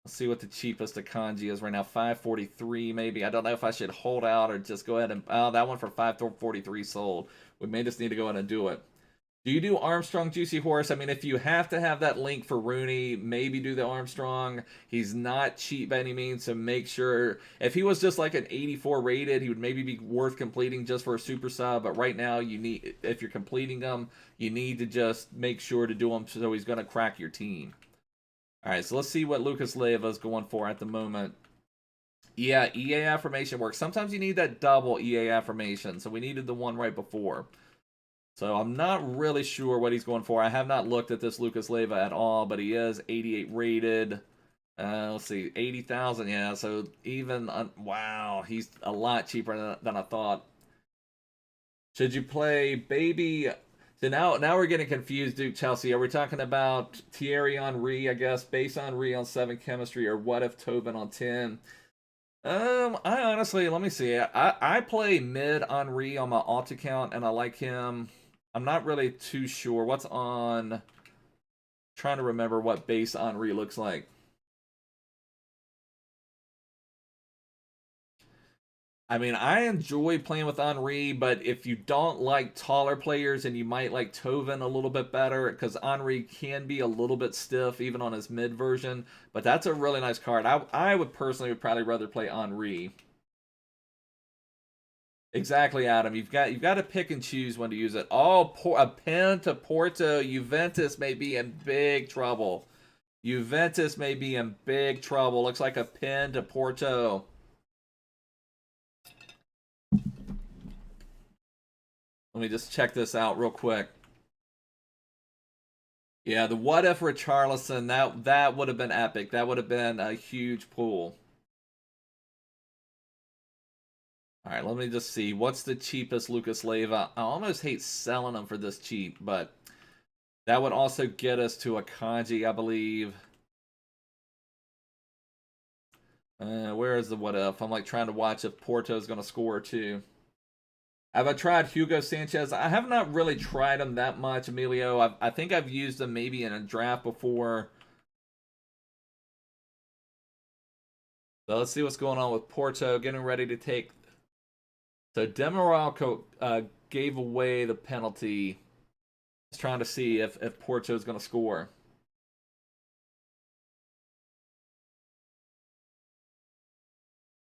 Let's see what the cheapest Akanji is right now. 543 maybe. I don't know if I should hold out or just go ahead and... Oh, that one for 543 sold. We may just need to go ahead and do it. Do you do Armstrong Juicy Horse? I mean, if you have to have that link for Rooney, maybe do the Armstrong. He's not cheap by any means, so make sure. If he was just like an 84 rated, he would maybe be worth completing just for a super sub. But right now, you need, if you're completing them, you need to just make sure to do them so he's going to crack your team. All right, so let's see what Lucas Leiva is going for at the moment. Yeah, EA affirmation works. Sometimes you need that double EA affirmation, so we needed the one right before. So I'm not really sure what he's going for. I have not looked at this Lucas Leiva at all, but he is 88 rated. Let's see, 80,000. Yeah, so even wow, he's a lot cheaper than I thought. Should you play baby? So now we're getting confused, Duke Chelsea. Are we talking about Thierry Henry, I guess, base Henry on 7 chemistry, or what if Tobin on 10? I honestly, let me see. I play mid Henry on my alt account, and I like him. I'm not really too sure what's on. Trying to remember what base Henry looks like. I mean, I enjoy playing with Henry, but if you don't like taller players and you might like Tovin a little bit better, because Henry can be a little bit stiff even on his mid version, but that's a really nice card. I would personally probably rather play Henry. Exactly, Adam. You've got to pick and choose when to use it. Oh, a pin to Porto. Juventus may be in big trouble. Juventus may be in big trouble. Looks like a pin to Porto. Let me just check this out real quick. Yeah, the what if Richarlison, that would have been epic. That would have been a huge pull. All right, let me just see. What's the cheapest Lucas Leiva? I almost hate selling them for this cheap, but that would also get us to a Kanji, I believe. Where is the what if? I'm like trying to watch if Porto's going to score too. Have I tried Hugo Sanchez? I have not really tried him that much, Emilio. I think I've used him maybe in a draft before. So let's see what's going on with Porto. Getting ready to take... So Demiral gave away the penalty. Just trying to see if Porto is going to score.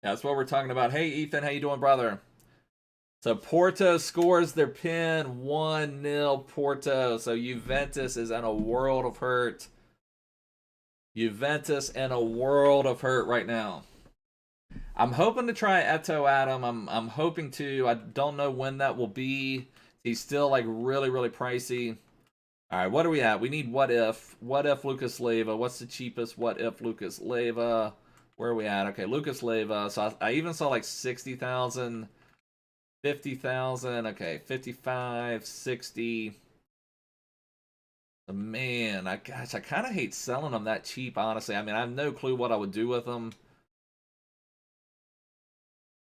Yeah, that's what we're talking about. Hey, Ethan, how you doing, brother? So Porto scores their pin, 1-0 Porto. So Juventus is in a world of hurt. Juventus in a world of hurt right now. I'm hoping to try Eto Adam. I'm hoping to. I don't know when that will be. He's still like really, really pricey. All right, what are we at? We need what if. What if Lucas Leiva? What's the cheapest what if Lucas Leiva? Where are we at? Okay, Lucas Leiva. So I even saw like 60,000, 50,000. Okay, 55, 60. Man, gosh, I kind of hate selling them that cheap, honestly. I mean, I have no clue what I would do with them.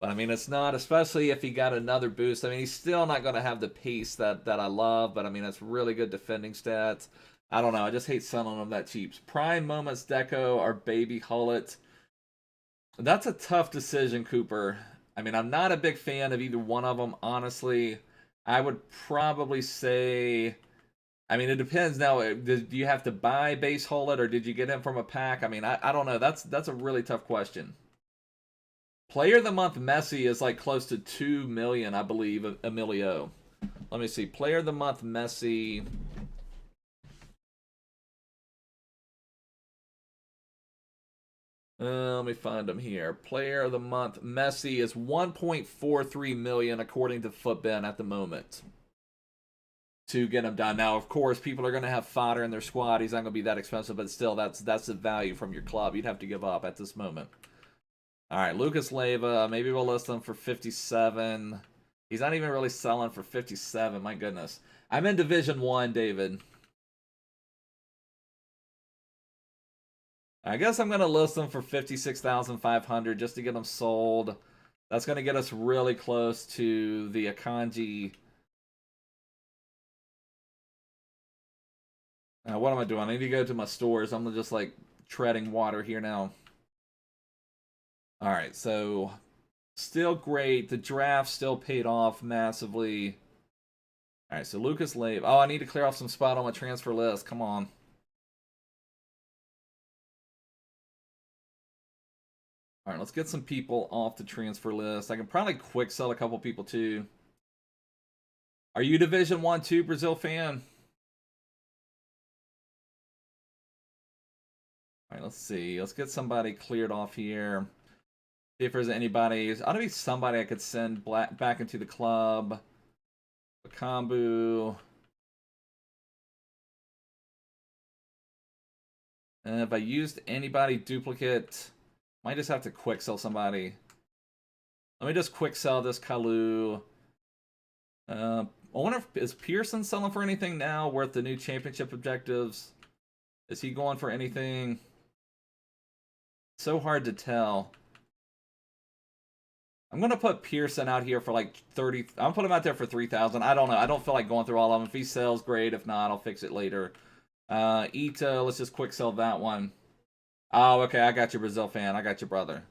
But I mean, it's not, especially if he got another boost. I mean, he's still not going to have the pace that I love, but I mean, it's really good defending stats. I don't know. I just hate selling them that cheap. Prime Moments Deco or Baby Hullet. That's a tough decision, Cooper. I mean, I'm not a big fan of either one of them, honestly. I would probably say... I mean, it depends now. Do you have to buy base Hullet or did you get him from a pack? I mean, I don't know. That's a really tough question. Player of the Month Messi is like close to 2 million, I believe, Emilio. Let me see. Player of the Month Messi. Let me find him here. Player of the Month Messi is 1.43 million according to FUTBin at the moment to get him done. Now, of course, people are going to have fodder in their squad. He's not going to be that expensive, but still, that's the value from your club you'd have to give up at this moment. All right, Lucas Leiva, maybe we'll list him for 57. He's not even really selling for 57, my goodness. I'm in Division 1, David. I guess I'm going to list him for 56,500 just to get him sold. That's going to get us really close to the Akanji. What am I doing? I need to go to my stores. I'm just like treading water here now. All right, so still great. The draft still paid off massively. All right, so Lucas Leiva. Oh, I need to clear off some spot on my transfer list. Come on. All right, let's get some people off the transfer list. I can probably quick sell a couple people too. Are you Division 1 too, Brazil fan? All right, let's see. Let's get somebody cleared off here. See if there's anybody. Ought to be somebody I could send back into the club. Bakambu. And if I used anybody duplicate, might just have to quick sell somebody. Let me just quick sell this Kalu. I wonder if is Pearson selling for anything now worth the new championship objectives? Is he going for anything? So hard to tell. I'm going to put Pearson out here for like 30. I'll put him out there for 3,000. I don't know. I don't feel like going through all of them. If he sells, great. If not, I'll fix it later. Ito, let's just quick sell that one. Oh, okay. I got you, Brazil fan. I got you, brother.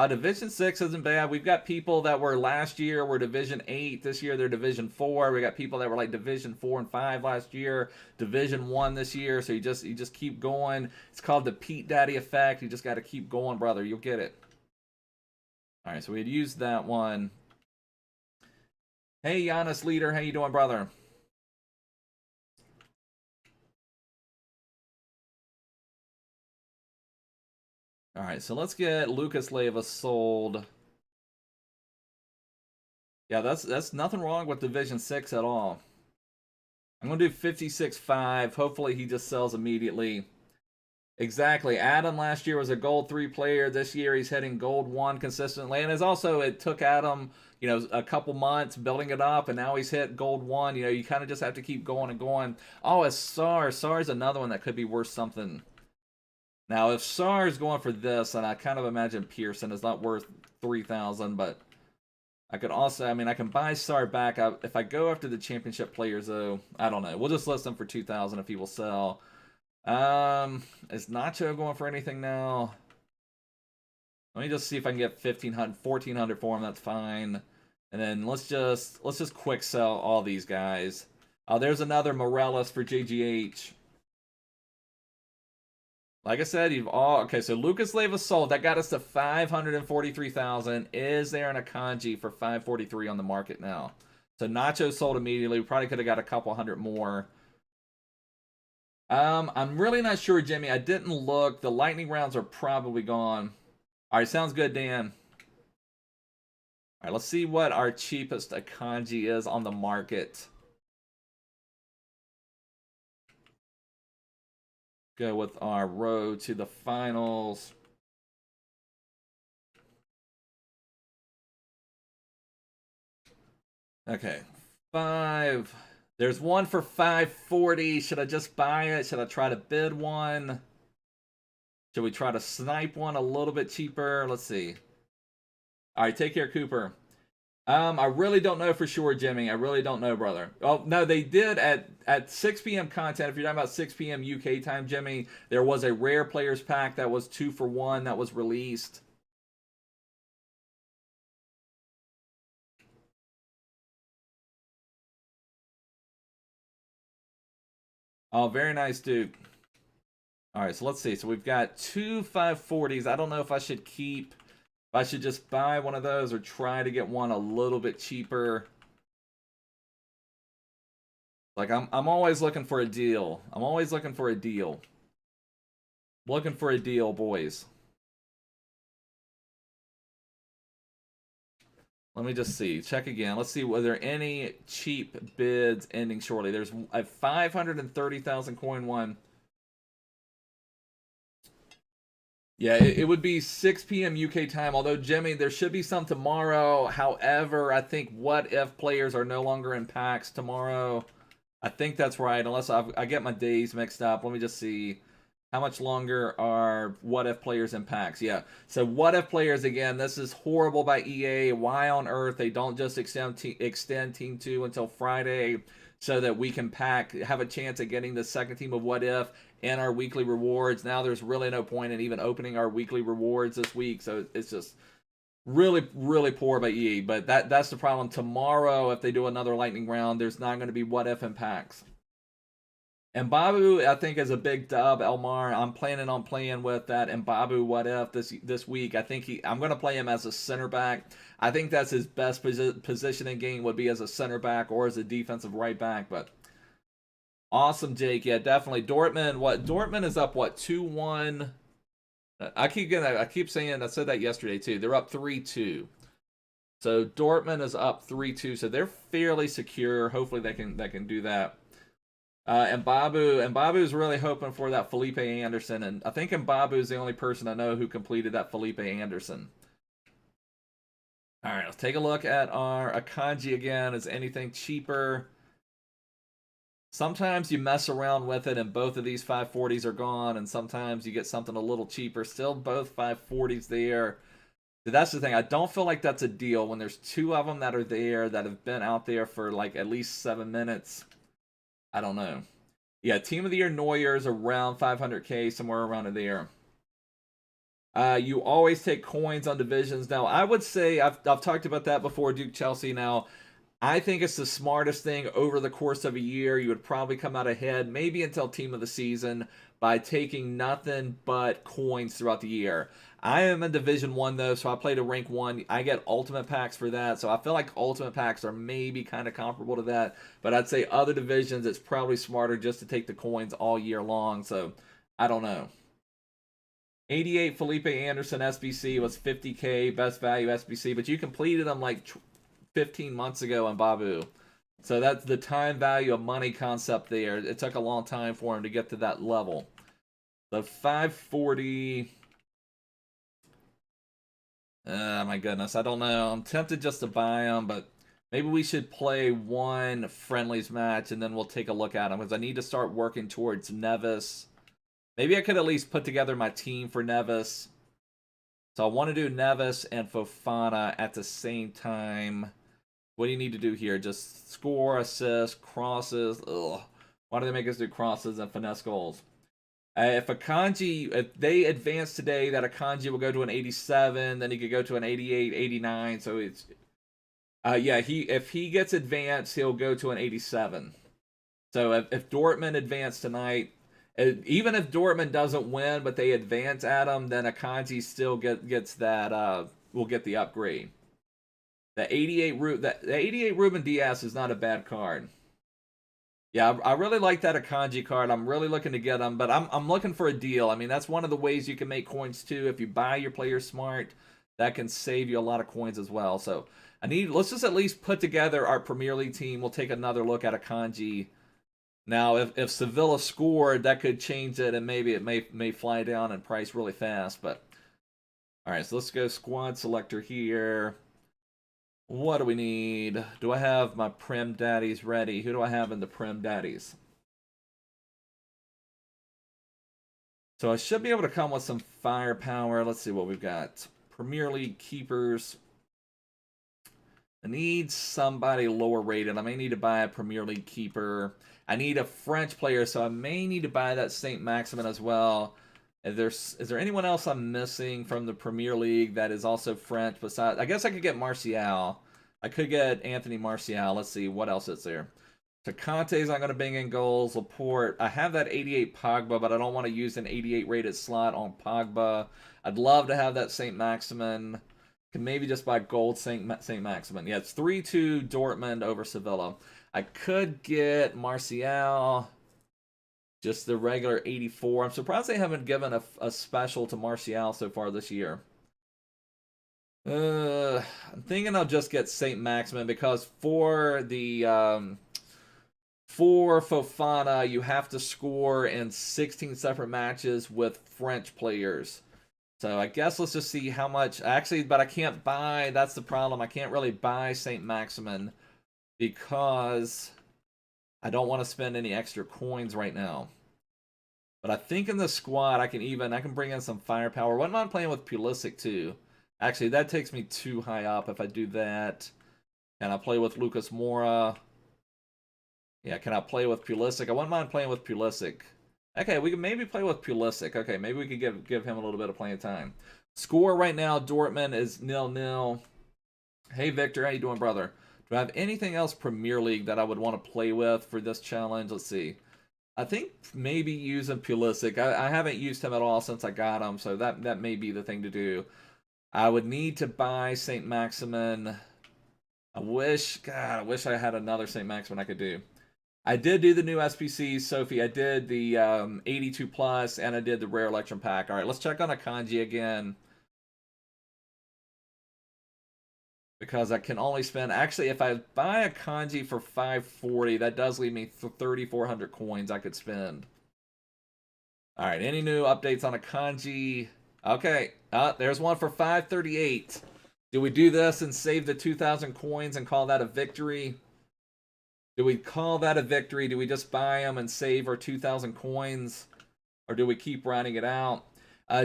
Division 6 isn't bad. We've got people that were last year were Division 8. This year they're Division 4. We got people that were like Division 4 and 5 last year. Division 1 this year. So you just keep going. It's called the petedaddy effect. You just got to keep going, brother. You'll get it. All right, so we had used that one. Hey, Giannis Leader. How you doing, brother? All right, so let's get Lucas Leiva sold. Yeah, that's nothing wrong with Division 6 at all. I'm going to do 56.5. Hopefully he just sells immediately. Exactly. Adam last year was a gold 3 player. This year he's hitting gold 1 consistently. And it's also, it took Adam, you know, a couple months building it up, and now he's hit gold 1. You know, you kind of just have to keep going and going. Oh, it's SAR. SAR's another one that could be worth something. Now, if SAR is going for this, and I kind of imagine Pearson is not worth 3,000, but I could also, I mean, I can buy SAR back. If I go after the championship players, though, I don't know. We'll just list them for 2,000 if he will sell. Is Nacho going for anything now? Let me just see if I can get 1,500, 1,400 for him. That's fine. And then let's just quick sell all these guys. There's another Morales for JGH. Like I said, okay, so Lucas Leiva sold. That got us to 543,000. Is there an Akanji for 543 on the market now? So Nacho sold immediately. We probably could have got a couple hundred more. I'm really not sure, Jimmy. I didn't look. The lightning rounds are probably gone. All right, sounds good, Dan. All right, let's see what our cheapest Akanji is on the market. Go with our road to the finals. Okay, 5. There's one for 540. Should I just buy it? Should I try to bid one? Should we try to snipe one a little bit cheaper? Let's see. All right, take care, Cooper. I really don't know for sure, Jimmy. I really don't know, brother. Oh, no, they did at 6 p.m. content. If you're talking about 6 p.m. UK time, Jimmy, there was a rare players pack that was 2 for 1 that was released. Oh, very nice, Duke. All right, so let's see. So we've got 2 540s. I don't know if I should keep... If I should just buy one of those or try to get one a little bit cheaper. Like, I'm always looking for a deal. I'm always looking for a deal. Looking for a deal, boys. Let me just see. Check again. Let's see, were there any cheap bids ending shortly? There's a 530,000 coin one. Yeah, it would be 6 p.m. UK time, although, Jimmy, there should be some tomorrow. However, I think what if players are no longer in packs tomorrow. I think that's right, unless I get my days mixed up. Let me just see. How much longer are what if players in packs? Yeah, so what if players, again, this is horrible by EA. Why on earth they don't just extend Team 2 until Friday? so that we can have a chance at getting the second team of What If and our weekly rewards. Now there's really no point in even opening our weekly rewards this week, so it's just really, really poor by EA. But that's the problem. Tomorrow, if they do another lightning round, there's not going to be What If impacts. And Babu, I think, is a big dub. Elmar, I'm planning on playing with that and Babu What If this week. I think I'm going to play him as a center back. I think that's his best position in game would be as a center back or as a defensive right back. But awesome, Jake. Yeah, definitely. Dortmund is up, 2-1. I keep saying, I said that yesterday too. They're up 3-2. So Dortmund is up 3-2. So they're fairly secure. Hopefully they can do that. And Babu is really hoping for that Felipe Anderson, and I think Mbabu is the only person I know who completed that Felipe Anderson. All right, let's take a look at our Akanji again. Is anything cheaper? Sometimes you mess around with it, and both of these 540s are gone, and sometimes you get something a little cheaper. Still, both 540s there. That's the thing. I don't feel like that's a deal when there's two of them that are there that have been out there for like at least 7 minutes. I don't know. Yeah, Team of the Year Neuer is around 500k, somewhere around there. You always take coins on divisions. Now, I would say, I've talked about that before, Duke Chelsea. Now, I think it's the smartest thing over the course of a year. You would probably come out ahead, maybe until Team of the Season, by taking nothing but coins throughout the year. I am in Division 1, though, so I played a Rank 1. I get Ultimate Packs for that, so I feel like Ultimate Packs are maybe kind of comparable to that. But I'd say other divisions, it's probably smarter just to take the coins all year long, so I don't know. 88 Felipe Anderson SBC was 50k, best value SBC, but you completed them like 15 months ago on Babu. So that's the time value of money concept there. It took a long time for him to get to that level. The 540... Oh my goodness, I don't know. I'm tempted just to buy them, but maybe we should play one friendlies match and then we'll take a look at them, because I need to start working towards Neves. Maybe I could at least put together my team for Neves. So I want to do Neves and Fofana at the same time. What do you need to do here? Just score, assist, crosses. Ugh. Why do they make us do crosses and finesse goals? If they advance today, that Akanji will go to an 87, then he could go to an 88, 89. So it's, if he gets advanced, he'll go to an 87. So if Dortmund advance tonight, even if Dortmund doesn't win, but they advance at him, then Akanji still gets that, will get the upgrade. The 88 Ruben Diaz is not a bad card. Yeah, I really like that Akanji card. I'm really looking to get him, but I'm looking for a deal. I mean, that's one of the ways you can make coins too. If you buy your players smart, that can save you a lot of coins as well. So let's just at least put together our Premier League team. We'll take another look at Akanji. Now, if Sevilla scored, that could change it, and maybe it may fly down in price really fast. But all right, so let's go squad selector here. What do we need? Do I have my Prem Daddies ready? Who do I have in the Prem Daddies? So I should be able to come with some firepower. Let's see what we've got. Premier League keepers. I need somebody lower rated. I may need to buy a Premier League keeper. I need a French player, so I may need to buy that Saint Maximin as well. Is there anyone else I'm missing from the Premier League that is also French? Besides, I guess I could get Martial. I could get Anthony Martial. Let's see what else is there. So Conte's not going to bang in goals. Laporte. I have that 88 Pogba, but I don't want to use an 88 rated slot on Pogba. I'd love to have that Saint Maximin. Can maybe just buy gold Saint Maximin. Yeah, it's 3-2 Dortmund over Sevilla. I could get Martial. Just the regular 84. I'm surprised they haven't given a special to Martial so far this year. I'm thinking I'll just get Saint Maximin, because for the for Fofana, you have to score in 16 separate matches with French players. So I guess let's just see how much. Actually, but I can't buy. That's the problem. I can't really buy Saint Maximin because I don't want to spend any extra coins right now. But I think in the squad, I can bring in some firepower. What am I playing with Pulisic too? Actually, that takes me too high up if I do that. And I play with Lucas Moura. Yeah, can I play with Pulisic? I wouldn't mind playing with Pulisic. Okay, we can maybe play with Pulisic. Okay, maybe we could give him a little bit of playing time. Score right now, Dortmund is 0-0. Hey, Victor, how you doing, brother? Do I have anything else Premier League that I would want to play with for this challenge? Let's see. I think maybe using Pulisic. I haven't used him at all since I got him, so that may be the thing to do. I would need to buy St. Maximin. God, I wish I had another St. Maximin I could do. I did do the new SBC, Sophie. I did the 82 plus, and I did the rare election pack. All right, let's check on Akanji again. Because I can only spend... Actually, if I buy a Kanji for 540, that does leave me 3,400 coins I could spend. All right, any new updates on a Kanji? Okay, there's one for 538. Do we do this and save the 2,000 coins and call that a victory? Do we call that a victory? Do we just buy them and save our 2,000 coins? Or do we keep running it out?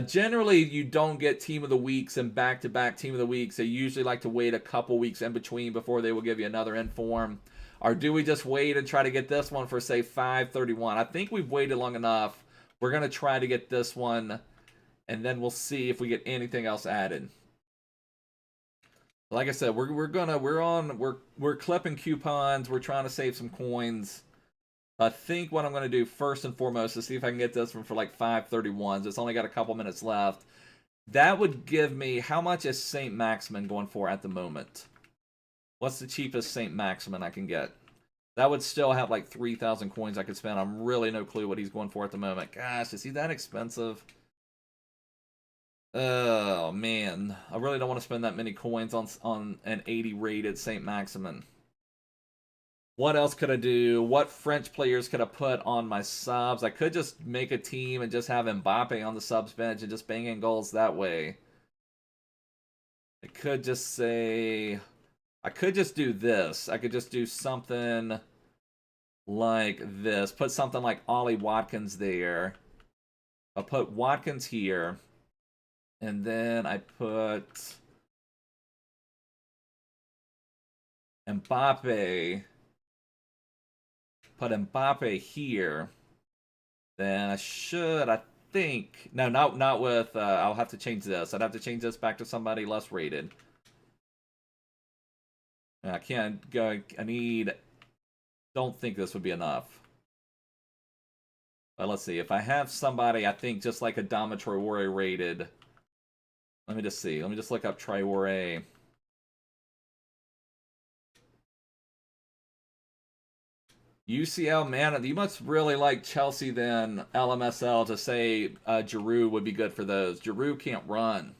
Generally, you don't get Team of the Weeks and back-to-back Team of the Weeks. They usually like to wait a couple weeks in between before they will give you another inform. Or do we just wait and try to get this one for, say, 531? I think we've waited long enough. We're going to try to get this one, and then we'll see if we get anything else added. Like I said, we're clipping coupons. We're trying to save some coins. I think what I'm going to do first and foremost is see if I can get this one for like 531s. It's only got a couple minutes left. That would give me, how much is St. Maximin going for at the moment? What's the cheapest St. Maximin I can get? That would still have like 3,000 coins I could spend. I'm really no clue what he's going for at the moment. Gosh, is he that expensive? Oh, man. I really don't want to spend that many coins on an 80 rated St. Maximin. What else could I do? What French players could I put on my subs? I could just make a team and just have Mbappe on the subs bench and just bang in goals that way. I could just say... I could just do this. I could just do something like this. Put something like Ollie Watkins there. I'll put Watkins here. And then I put Mbappe. Put Mbappe here. Then I think... No, not with... I'll have to change this. I'd have to change this back to somebody less rated. I can't go... Don't think this would be enough. But let's see. If I have somebody, I think just like a Dama Traore rated... Let me just see. Let me just look up Traore. UCL, man, you must really like Chelsea then, LMSL, to say Giroud would be good for those. Giroud can't run.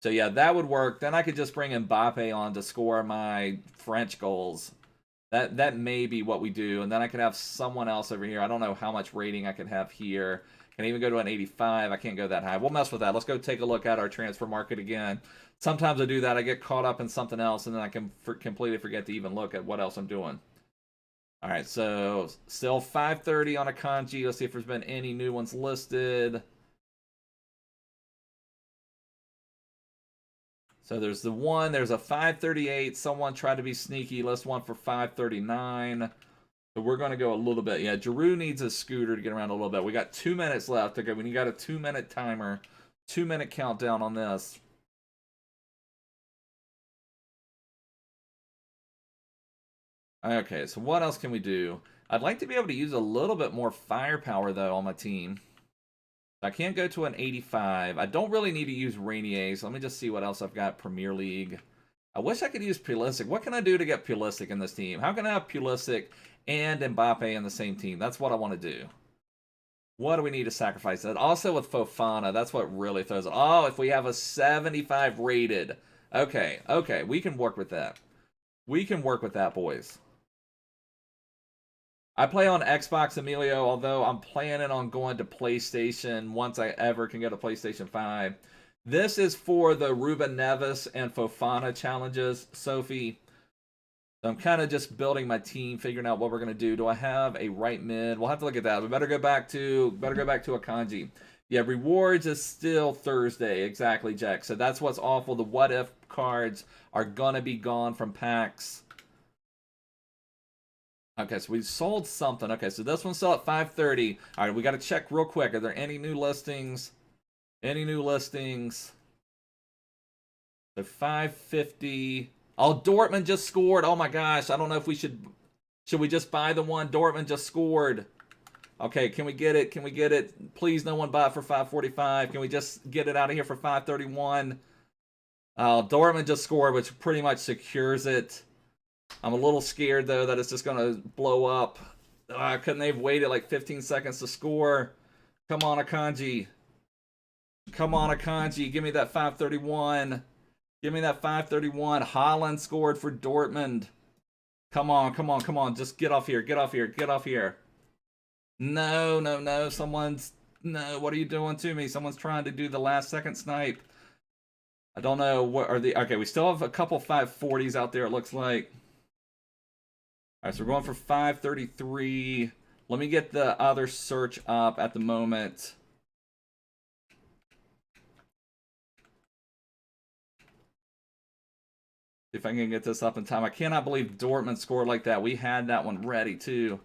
So yeah, that would work. Then I could just bring Mbappe on to score my French goals. That may be what we do. And then I could have someone else over here. I don't know how much rating I could have here. Can I even go to an 85? I can't go that high. We'll mess with that. Let's go take a look at our transfer market again. Sometimes I do that. I get caught up in something else, and then I can completely forget to even look at what else I'm doing. All right, so still 530 on Akanji. Let's see if there's been any new ones listed. So there's the one. There's a 538. Someone tried to be sneaky. List one for 539. So we're going to go a little bit. Yeah, Giroud needs a scooter to get around a little bit. We got 2 minutes left. Okay, we got a 2-minute timer. 2-minute countdown on this. Okay, so what else can we do? I'd like to be able to use a little bit more firepower, though, on my team. I can't go to an 85. I don't really need to use Rainier, so let me just see what else I've got Premier League. I wish I could use Pulisic. What can I do to get Pulisic in this team? How can I have Pulisic and Mbappe in the same team? That's what I want to do. What do we need to sacrifice? That also with Fofana, that's what really throws it. Oh, if we have a 75 rated. Okay, we can work with that. We can work with that, boys. I play on Xbox, Emilio, although I'm planning on going to PlayStation once I ever can get a PlayStation 5. This is for the Ruben Neves and Fofana challenges, Sophie. So I'm kind of just building my team, figuring out what we're going to do. Do I have a right mid? We'll have to look at that. We better go back to Akanji. Yeah, rewards is still Thursday. Exactly, Jack. So that's what's awful. The what if cards are going to be gone from packs. Okay, so we sold something. Okay, so this one's still at 530. All right, we got to check real quick. Are there any new listings? Any new listings? So 550. Oh, Dortmund just scored. Oh my gosh, I don't know if we should we just buy the one? Dortmund just scored. Okay, can we get it? Can we get it? Please, no one buy it for 545. Can we just get it out of here for 531? Dortmund just scored, which pretty much secures it. I'm a little scared, though, that it's just going to blow up. Couldn't they have waited like 15 seconds to score? Come on, Akanji. Come on, Akanji. Give me that 531. Give me that 531. Haaland scored for Dortmund. Come on, come on, come on. Just get off here. Get off here. Get off here. No, no, no. Someone's... No, what are you doing to me? Someone's trying to do the last second snipe. I don't know what are the... Okay, we still have a couple 540s out there, it looks like. All right, so we're going for 533. Let me get the other search up at the moment. See if I can get this up in time. I cannot believe Dortmund scored like that. We had that one ready, too.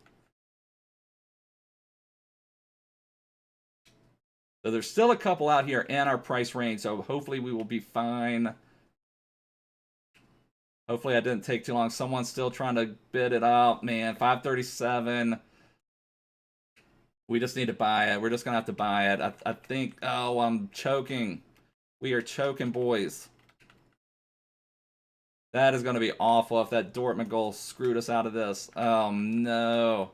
So there's still a couple out here in our price range, so hopefully we will be fine. Hopefully I didn't take too long. Someone's still trying to bid it up. Man, 537. We just need to buy it. We're just going to have to buy it. I think... Oh, I'm choking. We are choking, boys. That is going to be awful if that Dortmund goal screwed us out of this. Oh, no.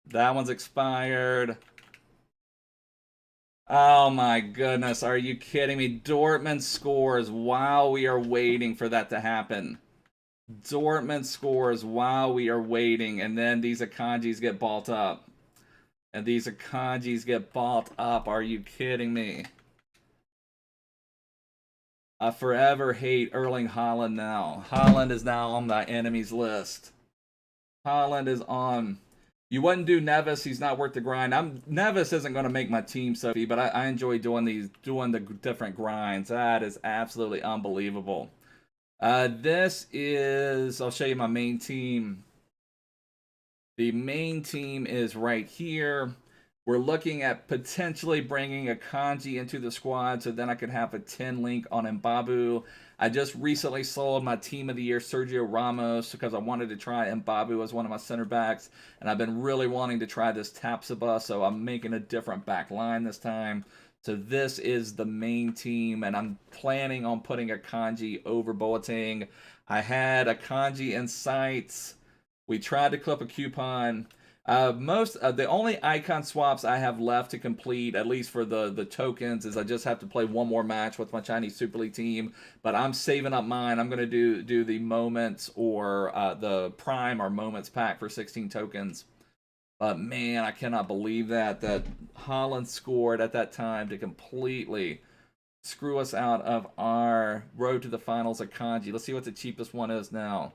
That one's expired. Oh my goodness, are you kidding me? Dortmund scores while we are waiting for that to happen. Dortmund scores while we are waiting, and then these Akanjis get bought up. And these Akanjis get bought up. Are you kidding me? I forever hate Erling Haaland now. Haaland is now on the enemies list. Haaland is on... You wouldn't do Neves. He's not worth the grind. Neves isn't going to make my team, Sophie, but I enjoy doing the different grinds. That is absolutely unbelievable. This is... I'll show you my main team. The main team is right here. We're looking at potentially bringing a Kanji into the squad so then I could have a 10 link on Mbabu. I just recently sold my team of the year, Sergio Ramos, because I wanted to try Mbabu as one of my center backs. And I've been really wanting to try this Tapsoba, so I'm making a different back line this time. So this is the main team, and I'm planning on putting a Kanji over Boateng. I had a Kanji in sights. We tried to clip a coupon. The only icon swaps I have left to complete, at least for the tokens, is I just have to play one more match with my Chinese Super League team. But I'm saving up mine. I'm going to do the Moments or the Prime or Moments pack for 16 tokens. But man, I cannot believe that Haaland scored at that time to completely screw us out of our road to the finals at Kanji. Let's see what the cheapest one is now.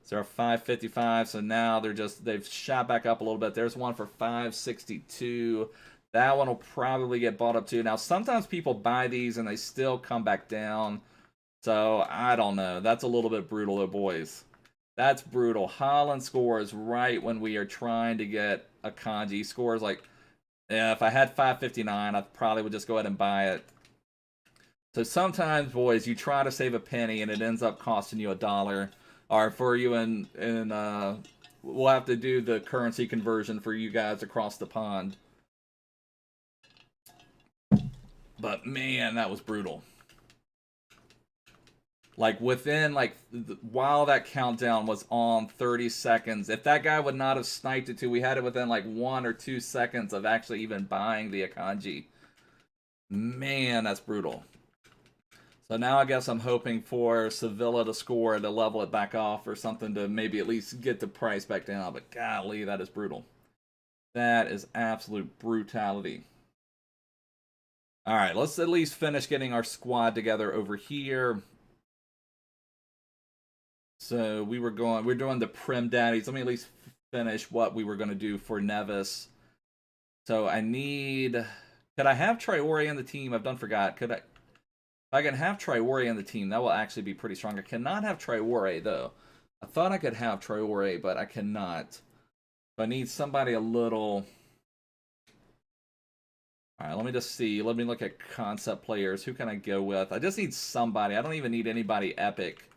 So they're 555, so now they've shot back up a little bit. There's one for 562. That one will probably get bought up too. Now, sometimes people buy these and they still come back down. So, I don't know. That's a little bit brutal though, boys. That's brutal. Haaland scores right when we are trying to get a Kanji. Scores like, yeah, if I had 559, I probably would just go ahead and buy it. So sometimes, boys, you try to save a penny and it ends up costing you $1. Or for you, and we'll have to do the currency conversion for you guys across the pond. But man, that was brutal. Like within while that countdown was on 30 seconds, if that guy would not have sniped it we had it within like 1 or 2 seconds of actually even buying the Akanji. Man, that's brutal. So now I guess I'm hoping for Sevilla to score to level it back off or something to maybe at least get the price back down. But golly, that is brutal. That is absolute brutality. All right, let's at least finish getting our squad together over here. So we're doing the Prim Daddies. Let me at least finish what we were going to do for Neves. So I need... Could I have Traore in the team? I've done forgot. Could I... I can have Traore in the team, that will actually be pretty strong. I cannot have Traore, though. I thought I could have Traore, but I cannot. So I need somebody a little... All right, let me just see. Let me look at concept players. Who can I go with? I just need somebody. I don't even need anybody epic,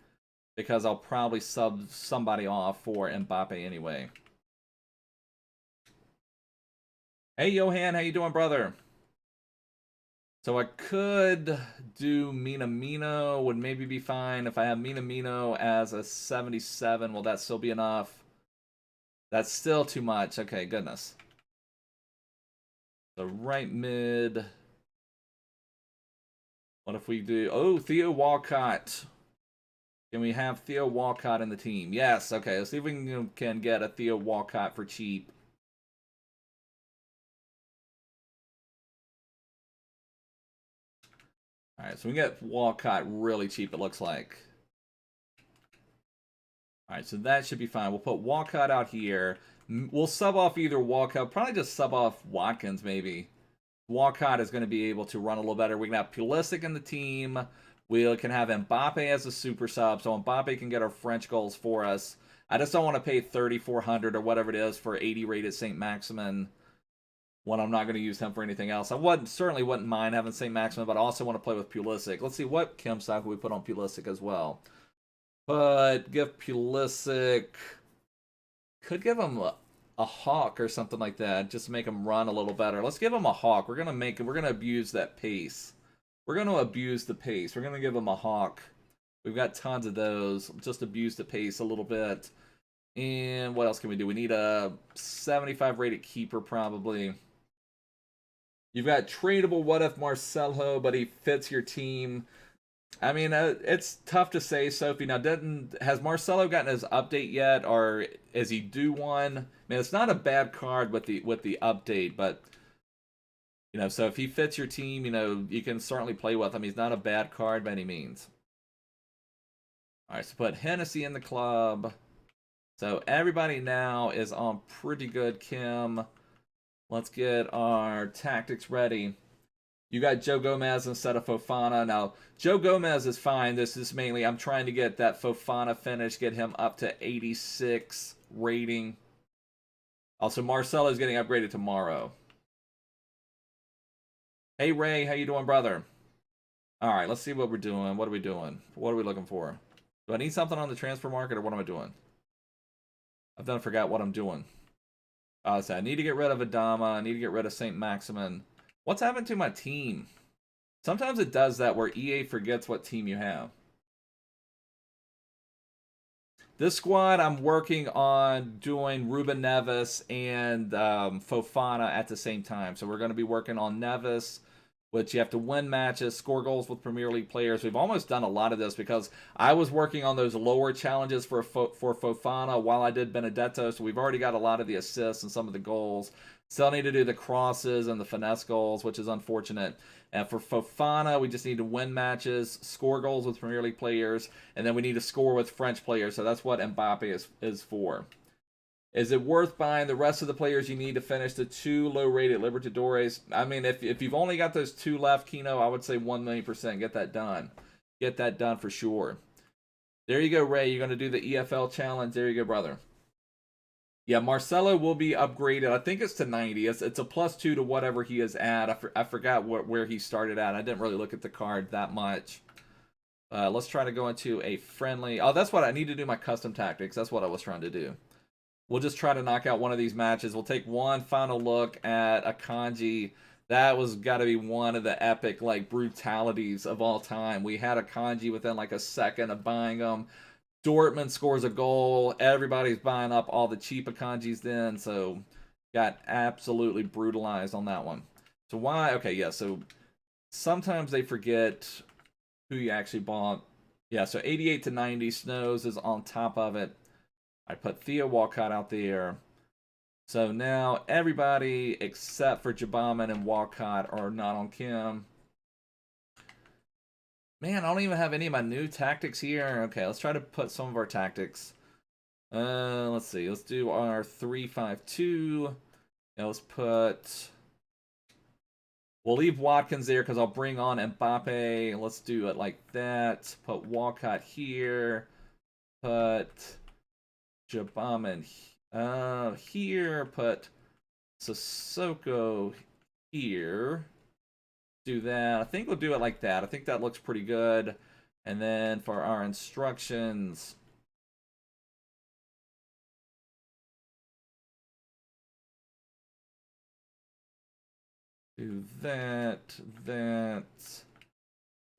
because I'll probably sub somebody off for Mbappe anyway. Hey, Johan, how you doing, brother? So I could do Minamino, would maybe be fine. If I have Minamino as a 77, will that still be enough? That's still too much. Okay, goodness. The right mid. What if we do... Oh, Theo Walcott. Can we have Theo Walcott in the team? Yes, okay. Let's see if we can get a Theo Walcott for cheap. All right, so we get Walcott really cheap, it looks like. All right, so that should be fine. We'll put Walcott out here. We'll sub off either Walcott. Probably just sub off Watkins, maybe. Walcott is going to be able to run a little better. We can have Pulisic in the team. We can have Mbappe as a super sub, so Mbappe can get our French goals for us. I just don't want to pay 3,400 or whatever it is for 80 rated St. Maximin when I'm not going to use him for anything else. I certainly wouldn't mind having St. Maximin, but I also want to play with Pulisic. Let's see what chem stock we put on Pulisic as well. But give Pulisic... Could give him a hawk or something like that, just to make him run a little better. Let's give him a hawk. We're gonna abuse that pace. We're gonna abuse the pace. We're gonna give him a hawk. We've got tons of those. Just abuse the pace a little bit. And what else can we do? We need a 75 rated keeper probably. You've got tradable what if Marcelo, but he fits your team. I mean, it's tough to say, Sophie. Now, has Marcelo gotten his update yet, or is he due one? I mean, it's not a bad card with the update, but you know, so if he fits your team, you know, you can certainly play with him. He's not a bad card by any means. All right, so put Hennessy in the club. So everybody now is on pretty good chem. Let's get our tactics ready. You got Joe Gomez instead of Fofana. Now, Joe Gomez is fine. This is mainly, I'm trying to get that Fofana finish, get him up to 86 rating. Also, Marcelo is getting upgraded tomorrow. Hey, Ray, how you doing, brother? All right, let's see what we're doing. What are we doing? What are we looking for? Do I need something on the transfer market, or what am I doing? I've done forgot what I'm doing. So I need to get rid of Adama. I need to get rid of St. Maximin. What's happened to my team? Sometimes it does that where EA forgets what team you have. This squad, I'm working on doing Ruben Neves and Fofana at the same time. So we're going to be working on Neves, which you have to win matches, score goals with Premier League players. We've almost done a lot of this because I was working on those lower challenges for Fofana while I did Benedetto. So we've already got a lot of the assists and some of the goals. Still need to do the crosses and the finesse goals, which is unfortunate. And for Fofana, we just need to win matches, score goals with Premier League players, and then we need to score with French players. So that's what Mbappe is for. Is it worth buying the rest of the players you need to finish the 2 low-rated Libertadores? I mean, if you've only got those 2 left, Kino, I would say 1,000,000%. Get that done. Get that done for sure. There you go, Ray. You're going to do the EFL challenge. There you go, brother. Yeah, Marcelo will be upgraded. I think it's to 90. It's a +2 to whatever he is at. I forgot where he started at. I didn't really look at the card that much. Let's try to go into a friendly... Oh, that's what I need to do, my custom tactics. That's what I was trying to do. We'll just try to knock out one of these matches. We'll take one final look at Akanji. That was got to be one of the epic, like, brutalities of all time. We had Akanji within, like, a second of buying him. Dortmund scores a goal. Everybody's buying up all the cheap Akanjis then. So, got absolutely brutalized on that one. So, why? Okay, yeah, so sometimes they forget who you actually bought. Yeah, so 88 to 90. Snows is on top of it. I put Theo Walcott out there. So now everybody except for Jabaman and Walcott are not on Kim. Man, I don't even have any of my new tactics here. Okay, let's try to put some of our tactics. Let's see. Let's do our 3-5-2. Now let's put We'll leave Watkins there because I'll bring on Mbappe. Let's do it like that. Put Walcott here. Put Jabaman here. Put Sissoko here. Do that. I think we'll do it like that. I think that looks pretty good. And then for our instructions, do that.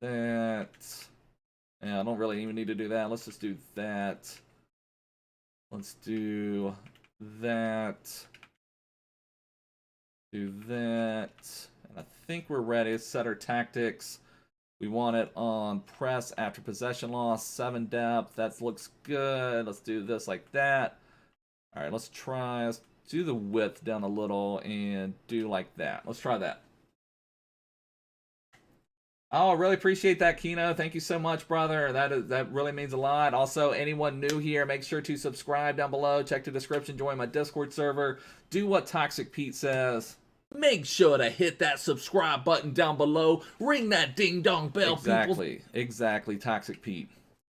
Yeah, I don't really even need to do that. Let's just do that. Let's do that. Do that. And I think we're ready to set our tactics. We want it on press after possession loss, 7 depth. That looks good. Let's do this like that. All right, let's try. Let's do the width down a little and do like that. Let's try that. Oh, I really appreciate that, Kino. Thank you so much, brother. That really means a lot. Also, anyone new here, make sure to subscribe down below. Check the description. Join my Discord server. Do what Toxic Pete says. Make sure to hit that subscribe button down below. Ring that ding-dong bell, people. Exactly, Toxic Pete.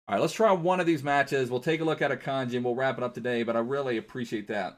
All right, let's try one of these matches. We'll take a look at a kanji, and we'll wrap it up today, but I really appreciate that.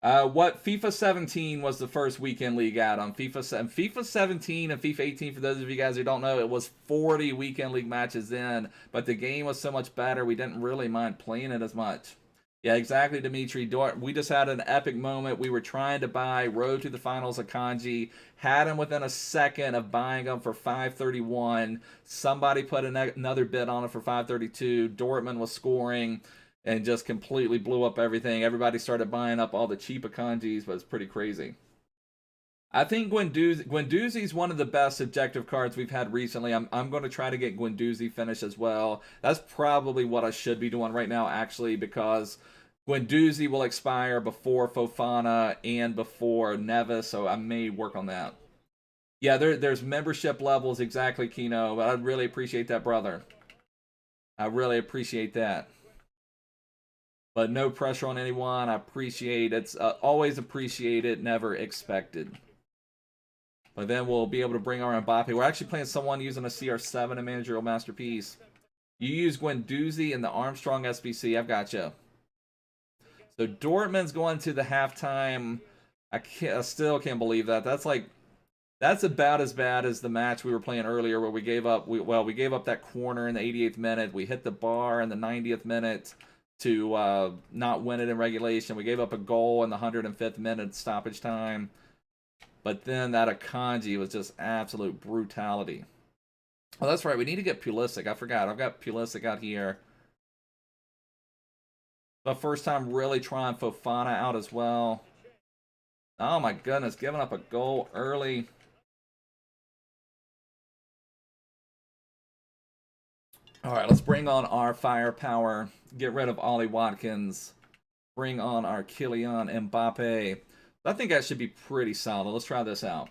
What FIFA 17 was the first weekend league out on FIFA 17 and FIFA 18, for those of you guys who don't know, it was 40 weekend league matches then, but the game was so much better, we didn't really mind playing it as much. Yeah, exactly, Dimitri. We just had an epic moment. We were trying to buy Road to the Finals Akanji, had him within a second of buying them for 531. Somebody put another bid on it for 532. Dortmund was scoring and just completely blew up everything. Everybody started buying up all the cheap Akanjis, but it's pretty crazy. I think Guendouzi is one of the best objective cards we've had recently. I'm going to try to get Guendouzi finished as well. That's probably what I should be doing right now, actually, because Guendouzi will expire before Fofana and before Neves, so I may work on that. Yeah, there's membership levels, exactly, Kino, but I really appreciate that, brother. I really appreciate that. But no pressure on anyone. I appreciate it. It's always appreciated, never expected. But then we'll be able to bring our Mbappe. We're actually playing someone using a CR7, a managerial masterpiece. You use Guendouzi in the Armstrong SBC. I've got you. So Dortmund's going to the halftime. I still can't believe that. That's about as bad as the match we were playing earlier, where we gave up. We gave up that corner in the 88th minute. We hit the bar in the 90th minute to not win it in regulation. We gave up a goal in the 105th minute stoppage time. But then that Akanji was just absolute brutality. Oh, that's right. We need to get Pulisic. I forgot. I've got Pulisic out here. The first time really trying Fofana out as well. Oh my goodness, giving up a goal early. All right, let's bring on our firepower. Get rid of Ollie Watkins. Bring on our Kylian Mbappe. I think that should be pretty solid. Let's try this out.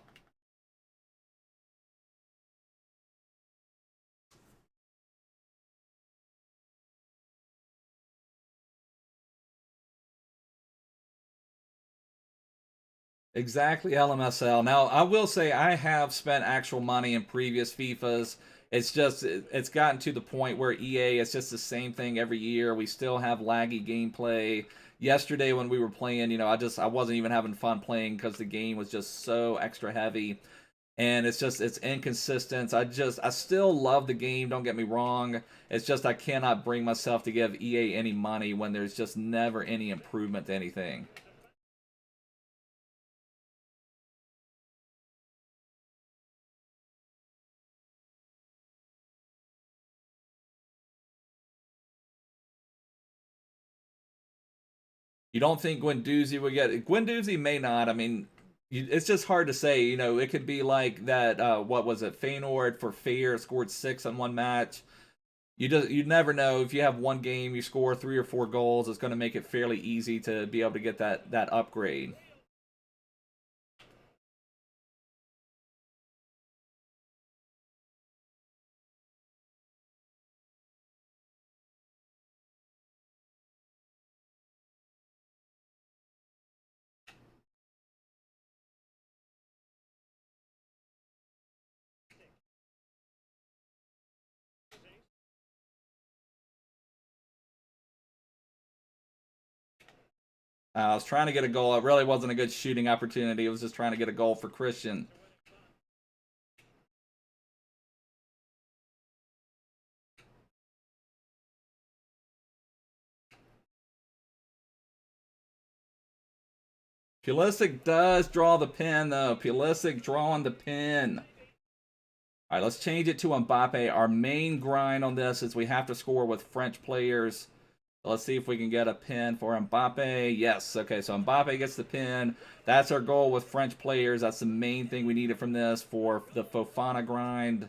Exactly, LMSL. Now, I will say I have spent actual money in previous FIFAs. It's just, it's gotten to the point where EA, it's just the same thing every year. We still have laggy gameplay. Yesterday when we were playing, you know, I wasn't even having fun playing because the game was just so extra heavy. And it's inconsistent. I still love the game, don't get me wrong. It's just I cannot bring myself to give EA any money when there's just never any improvement to anything. You don't think Guendouzi would get it? Guendouzi may not. I mean, it's just hard to say. You know, it could be like that. What was it? Feyenoord for Fear scored 6 in one match. You never know. If you have one game, you score 3 or 4 goals, it's going to make it fairly easy to be able to get that upgrade. I was trying to get a goal. It really wasn't a good shooting opportunity. It was just trying to get a goal for Christian. Pulisic does draw the pin, though. Pulisic drawing the pin. All right, let's change it to Mbappe. Our main grind on this is we have to score with French players. Let's see if we can get a pin for Mbappe. Yes, okay, so Mbappe gets the pin. That's our goal with French players. That's the main thing we needed from this for the Fofana grind.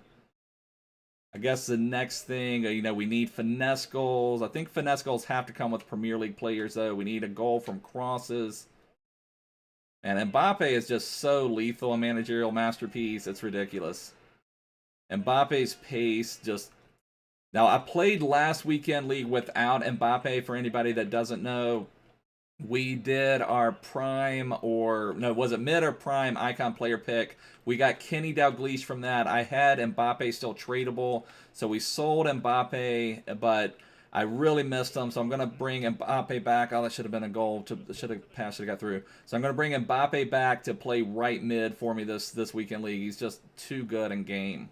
I guess the next thing, we need finesse goals. I think finesse goals have to come with Premier League players, though. We need a goal from crosses. And Mbappe is just so lethal, a managerial masterpiece. It's ridiculous. Mbappe's pace just... Now, I played last weekend league without Mbappe. For anybody that doesn't know, we did our prime was it mid or prime icon player pick. We got Kenny Dalglish from that. I had Mbappe still tradable, so we sold Mbappe, but I really missed him, so I'm going to bring Mbappe back. Oh, that should have been a goal. Should have passed, should have got through. So I'm going to bring Mbappe back to play right mid for me this weekend league. He's just too good in game.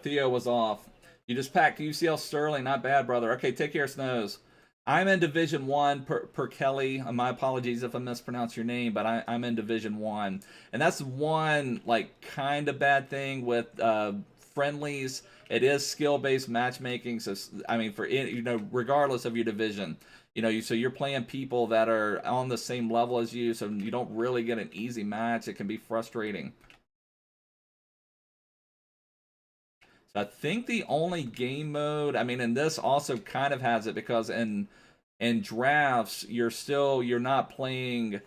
Theo was off. You just packed UCL Sterling. Not bad, brother. Okay, take care, Snows. I'm in Division 1 per Kelly. My apologies if I mispronounce your name, but I'm in Division 1. And that's one, kind of bad thing with friendlies. It is skill-based matchmaking. So, regardless of your division. So you're playing people that are on the same level as you, so you don't really get an easy match. It can be frustrating. I think the only game mode, and this also kind of has it because in drafts, you're not playing,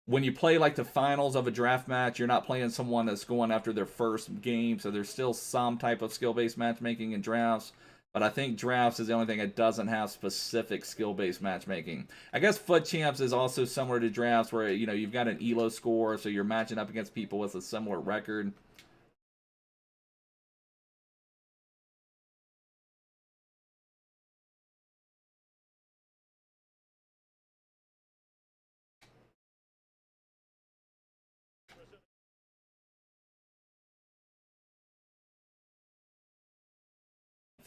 when you play like the finals of a draft match, you're not playing someone that's going after their first game, so there's still some type of skill-based matchmaking in drafts, but I think drafts is the only thing that doesn't have specific skill-based matchmaking. I guess FUT Champs is also similar to drafts where, you've got an ELO score, so you're matching up against people with a similar record.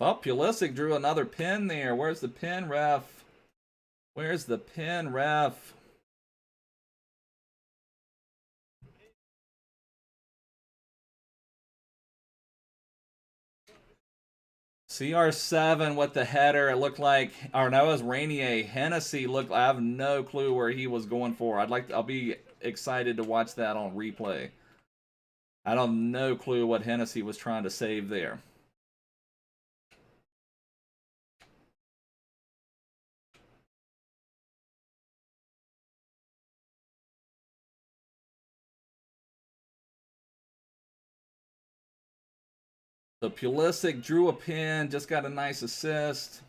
Oh, Pulisic drew another pin there. Where's the pin, ref? Where's the pin, ref? CR7 with the header. It looked like, or no, it was Rainier. Hennessy looked, I have no clue where he was going for. I'll be excited to watch that on replay. I don't have no clue what Hennessy was trying to save there. So Pulisic drew a pin, just got a nice assist.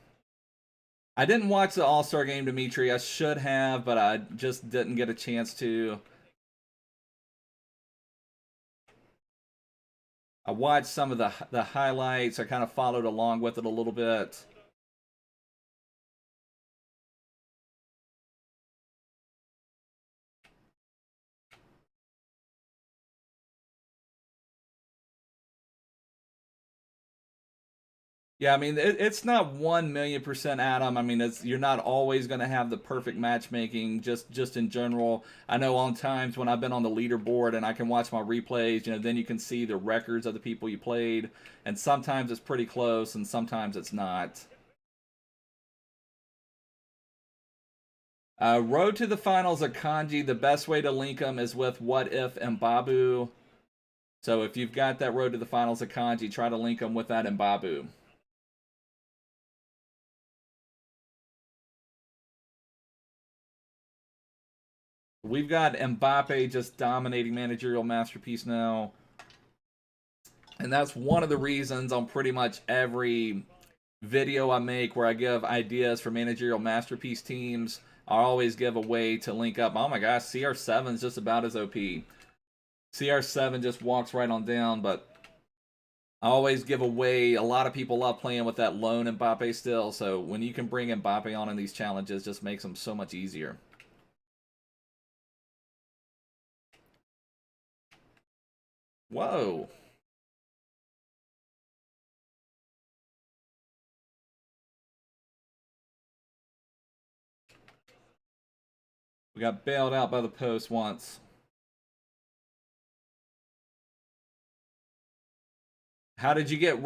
I didn't watch the All-Star game, Dimitri. I should have, but I just didn't get a chance to. I watched some of the highlights. I kind of followed along with it a little bit. Yeah, it's not 1,000,000% Adam. You're not always going to have the perfect matchmaking. Just in general, I know on times when I've been on the leaderboard and I can watch my replays, then you can see the records of the people you played, and sometimes it's pretty close, and sometimes it's not. Road to the finals of Kanji. The best way to link them is with What If and Babu. So if you've got that road to the finals of Kanji, try to link them with that and Babu. We've got Mbappe just dominating managerial masterpiece now. And that's one of the reasons on pretty much every video I make where I give ideas for managerial masterpiece teams, I always give a way to link up. Oh my gosh, CR7 is just about as OP. CR7 just walks right on down, but I always give away. A lot of people love playing with that lone Mbappe still, so when you can bring Mbappe on in these challenges, just makes them so much easier. Whoa. We got bailed out by the post once. How did you get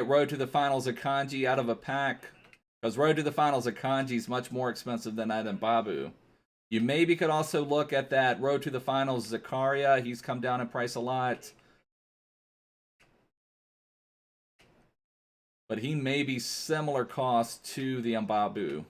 Road to the Finals of Kanji out of a pack? Because Road to the Finals of Kanji is much more expensive than that in Babu. You maybe could also look at that Road to the Finals Zakaria. He's come down in price a lot. But he may be similar cost to the Mbabu.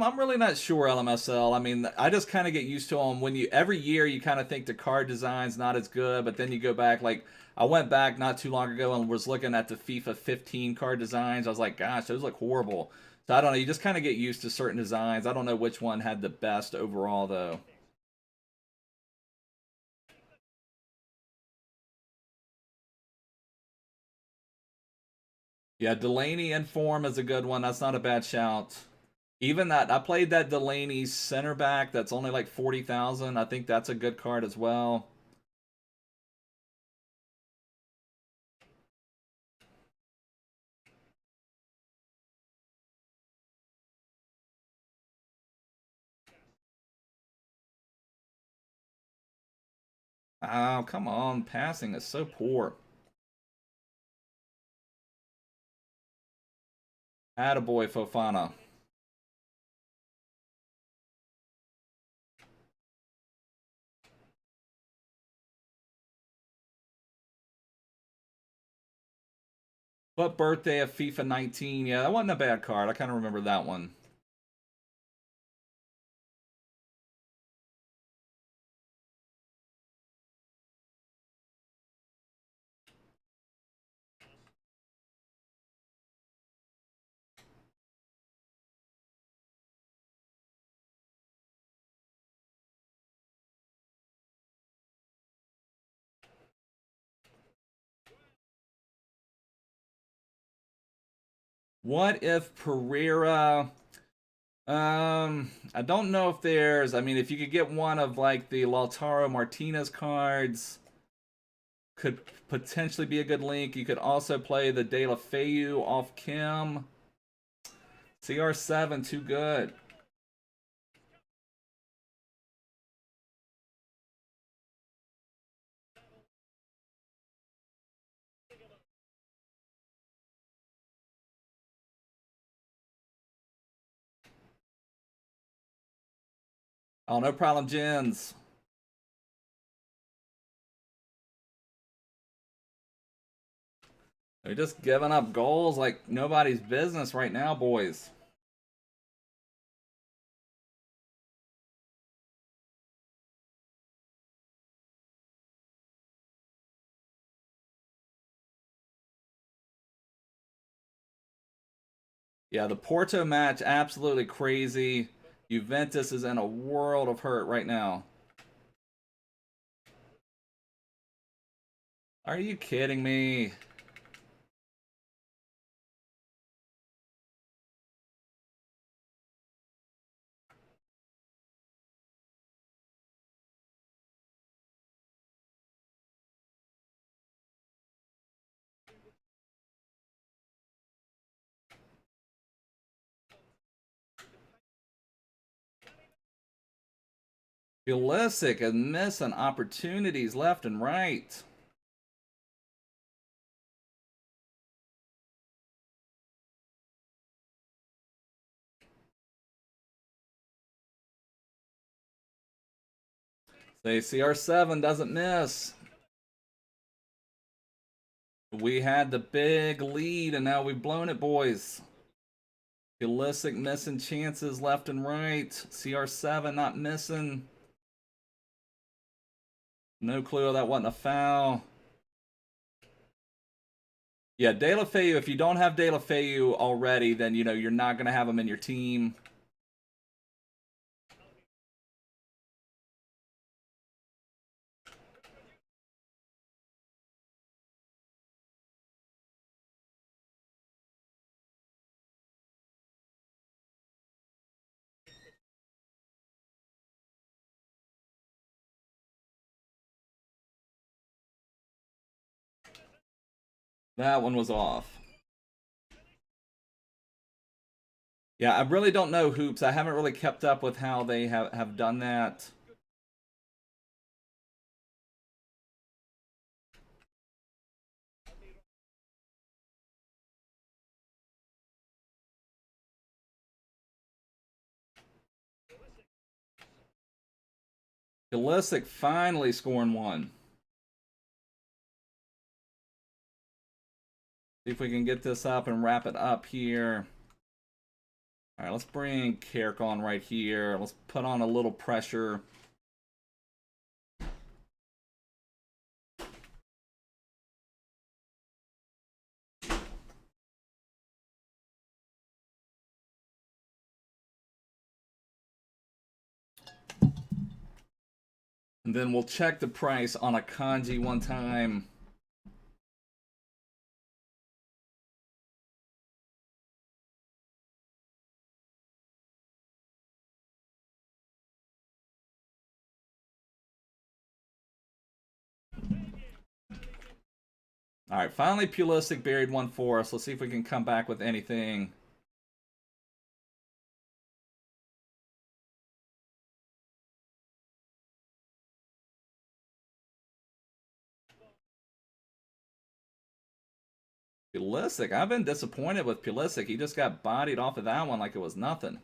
I'm really not sure, LMSL. I mean, I just kind of get used to them. When you every year you kind of think the card design's not as good, but then you go back. Like I went back not too long ago and was looking at the FIFA 15 card designs. I was like, gosh, those look horrible. So I don't know. You just kind of get used to certain designs. I don't know which one had the best overall though. Yeah, Delaney in form is a good one. That's not a bad shout. Even that, I played that Delaney center back. That's only like 40,000. I think that's a good card as well. Oh, come on. Passing is so poor. Attaboy, Fofana. What birthday of FIFA 19? Yeah, that wasn't a bad card. I kind of remember that one. What if Pereira... I don't know if there's... I mean, if you could get one of, like, the Lautaro Martinez cards, could potentially be a good link. You could also play the De La Feu off Kim. CR7, too good. Oh, no problem, Jens. They're just giving up goals like nobody's business right now, boys. Yeah, the Porto match, absolutely crazy. Juventus is in a world of hurt right now. Are you kidding me? Pulisic is missing opportunities left and right. Say CR7 doesn't miss. We had the big lead and now we've blown it, boys. Pulisic missing chances left and right. CR7 not missing. No clue that wasn't a foul. Yeah, De La Feu, if you don't have De La Feu already, then, you know, you're not going to have him in your team. That one was off. Yeah, I really don't know hoops. I haven't really kept up with how they have done that. Pulisic finally scoring one. See if we can get this up and wrap it up here. All right, let's bring Kerk on right here. Let's put on a little pressure. And then we'll check the price on a Kanji one time. All right, finally Pulisic buried one for us. Let's see if we can come back with anything. Pulisic, I've been disappointed with Pulisic. He just got bodied off of that one like it was nothing.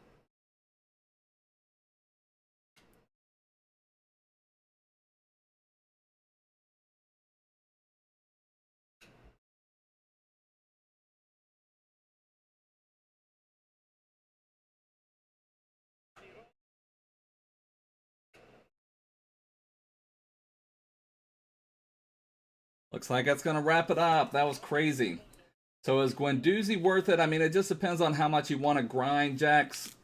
Looks like that's going to wrap it up. That was crazy. So is Guendouzi worth it? I mean, it just depends on how much you want to grind, Jax.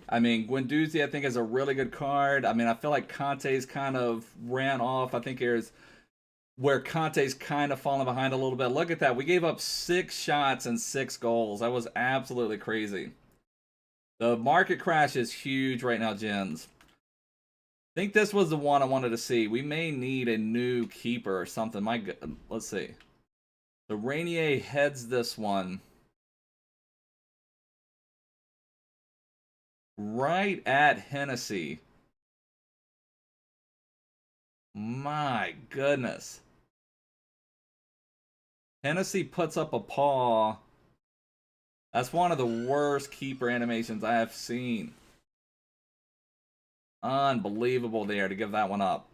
I mean, Guendouzi, I think, is a really good card. I mean, I feel like Conte's kind of ran off. I think here's where Conte's kind of falling behind a little bit. Look at that. We gave up 6 shots and 6 goals. That was absolutely crazy. The market crash is huge right now, gens. I think this was the one I wanted to see. We may need a new keeper or something. Let's see. So Rainier heads this one. Right at Hennessy. My goodness. Hennessy puts up a paw. That's one of the worst keeper animations I have seen. Unbelievable there to give that one up.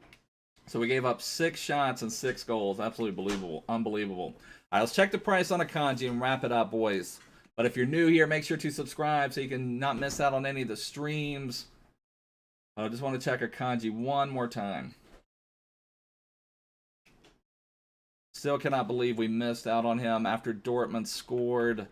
So we gave up 6 shots and 6 goals. Absolutely believable. Unbelievable. All right, let's check the price on a kanji and wrap it up, boys. But if you're new here, make sure to subscribe so you can not miss out on any of the streams. I just want to check a kanji one more time. Still cannot believe we missed out on him after Dortmund scored.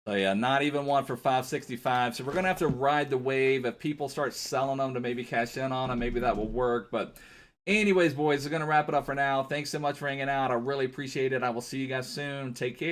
So yeah, not even one for 565. So we're going to have to ride the wave. If people start selling them to maybe cash in on them, maybe that will work. But anyways, boys, we're going to wrap it up for now. Thanks so much for hanging out. I really appreciate it. I will see you guys soon. Take care.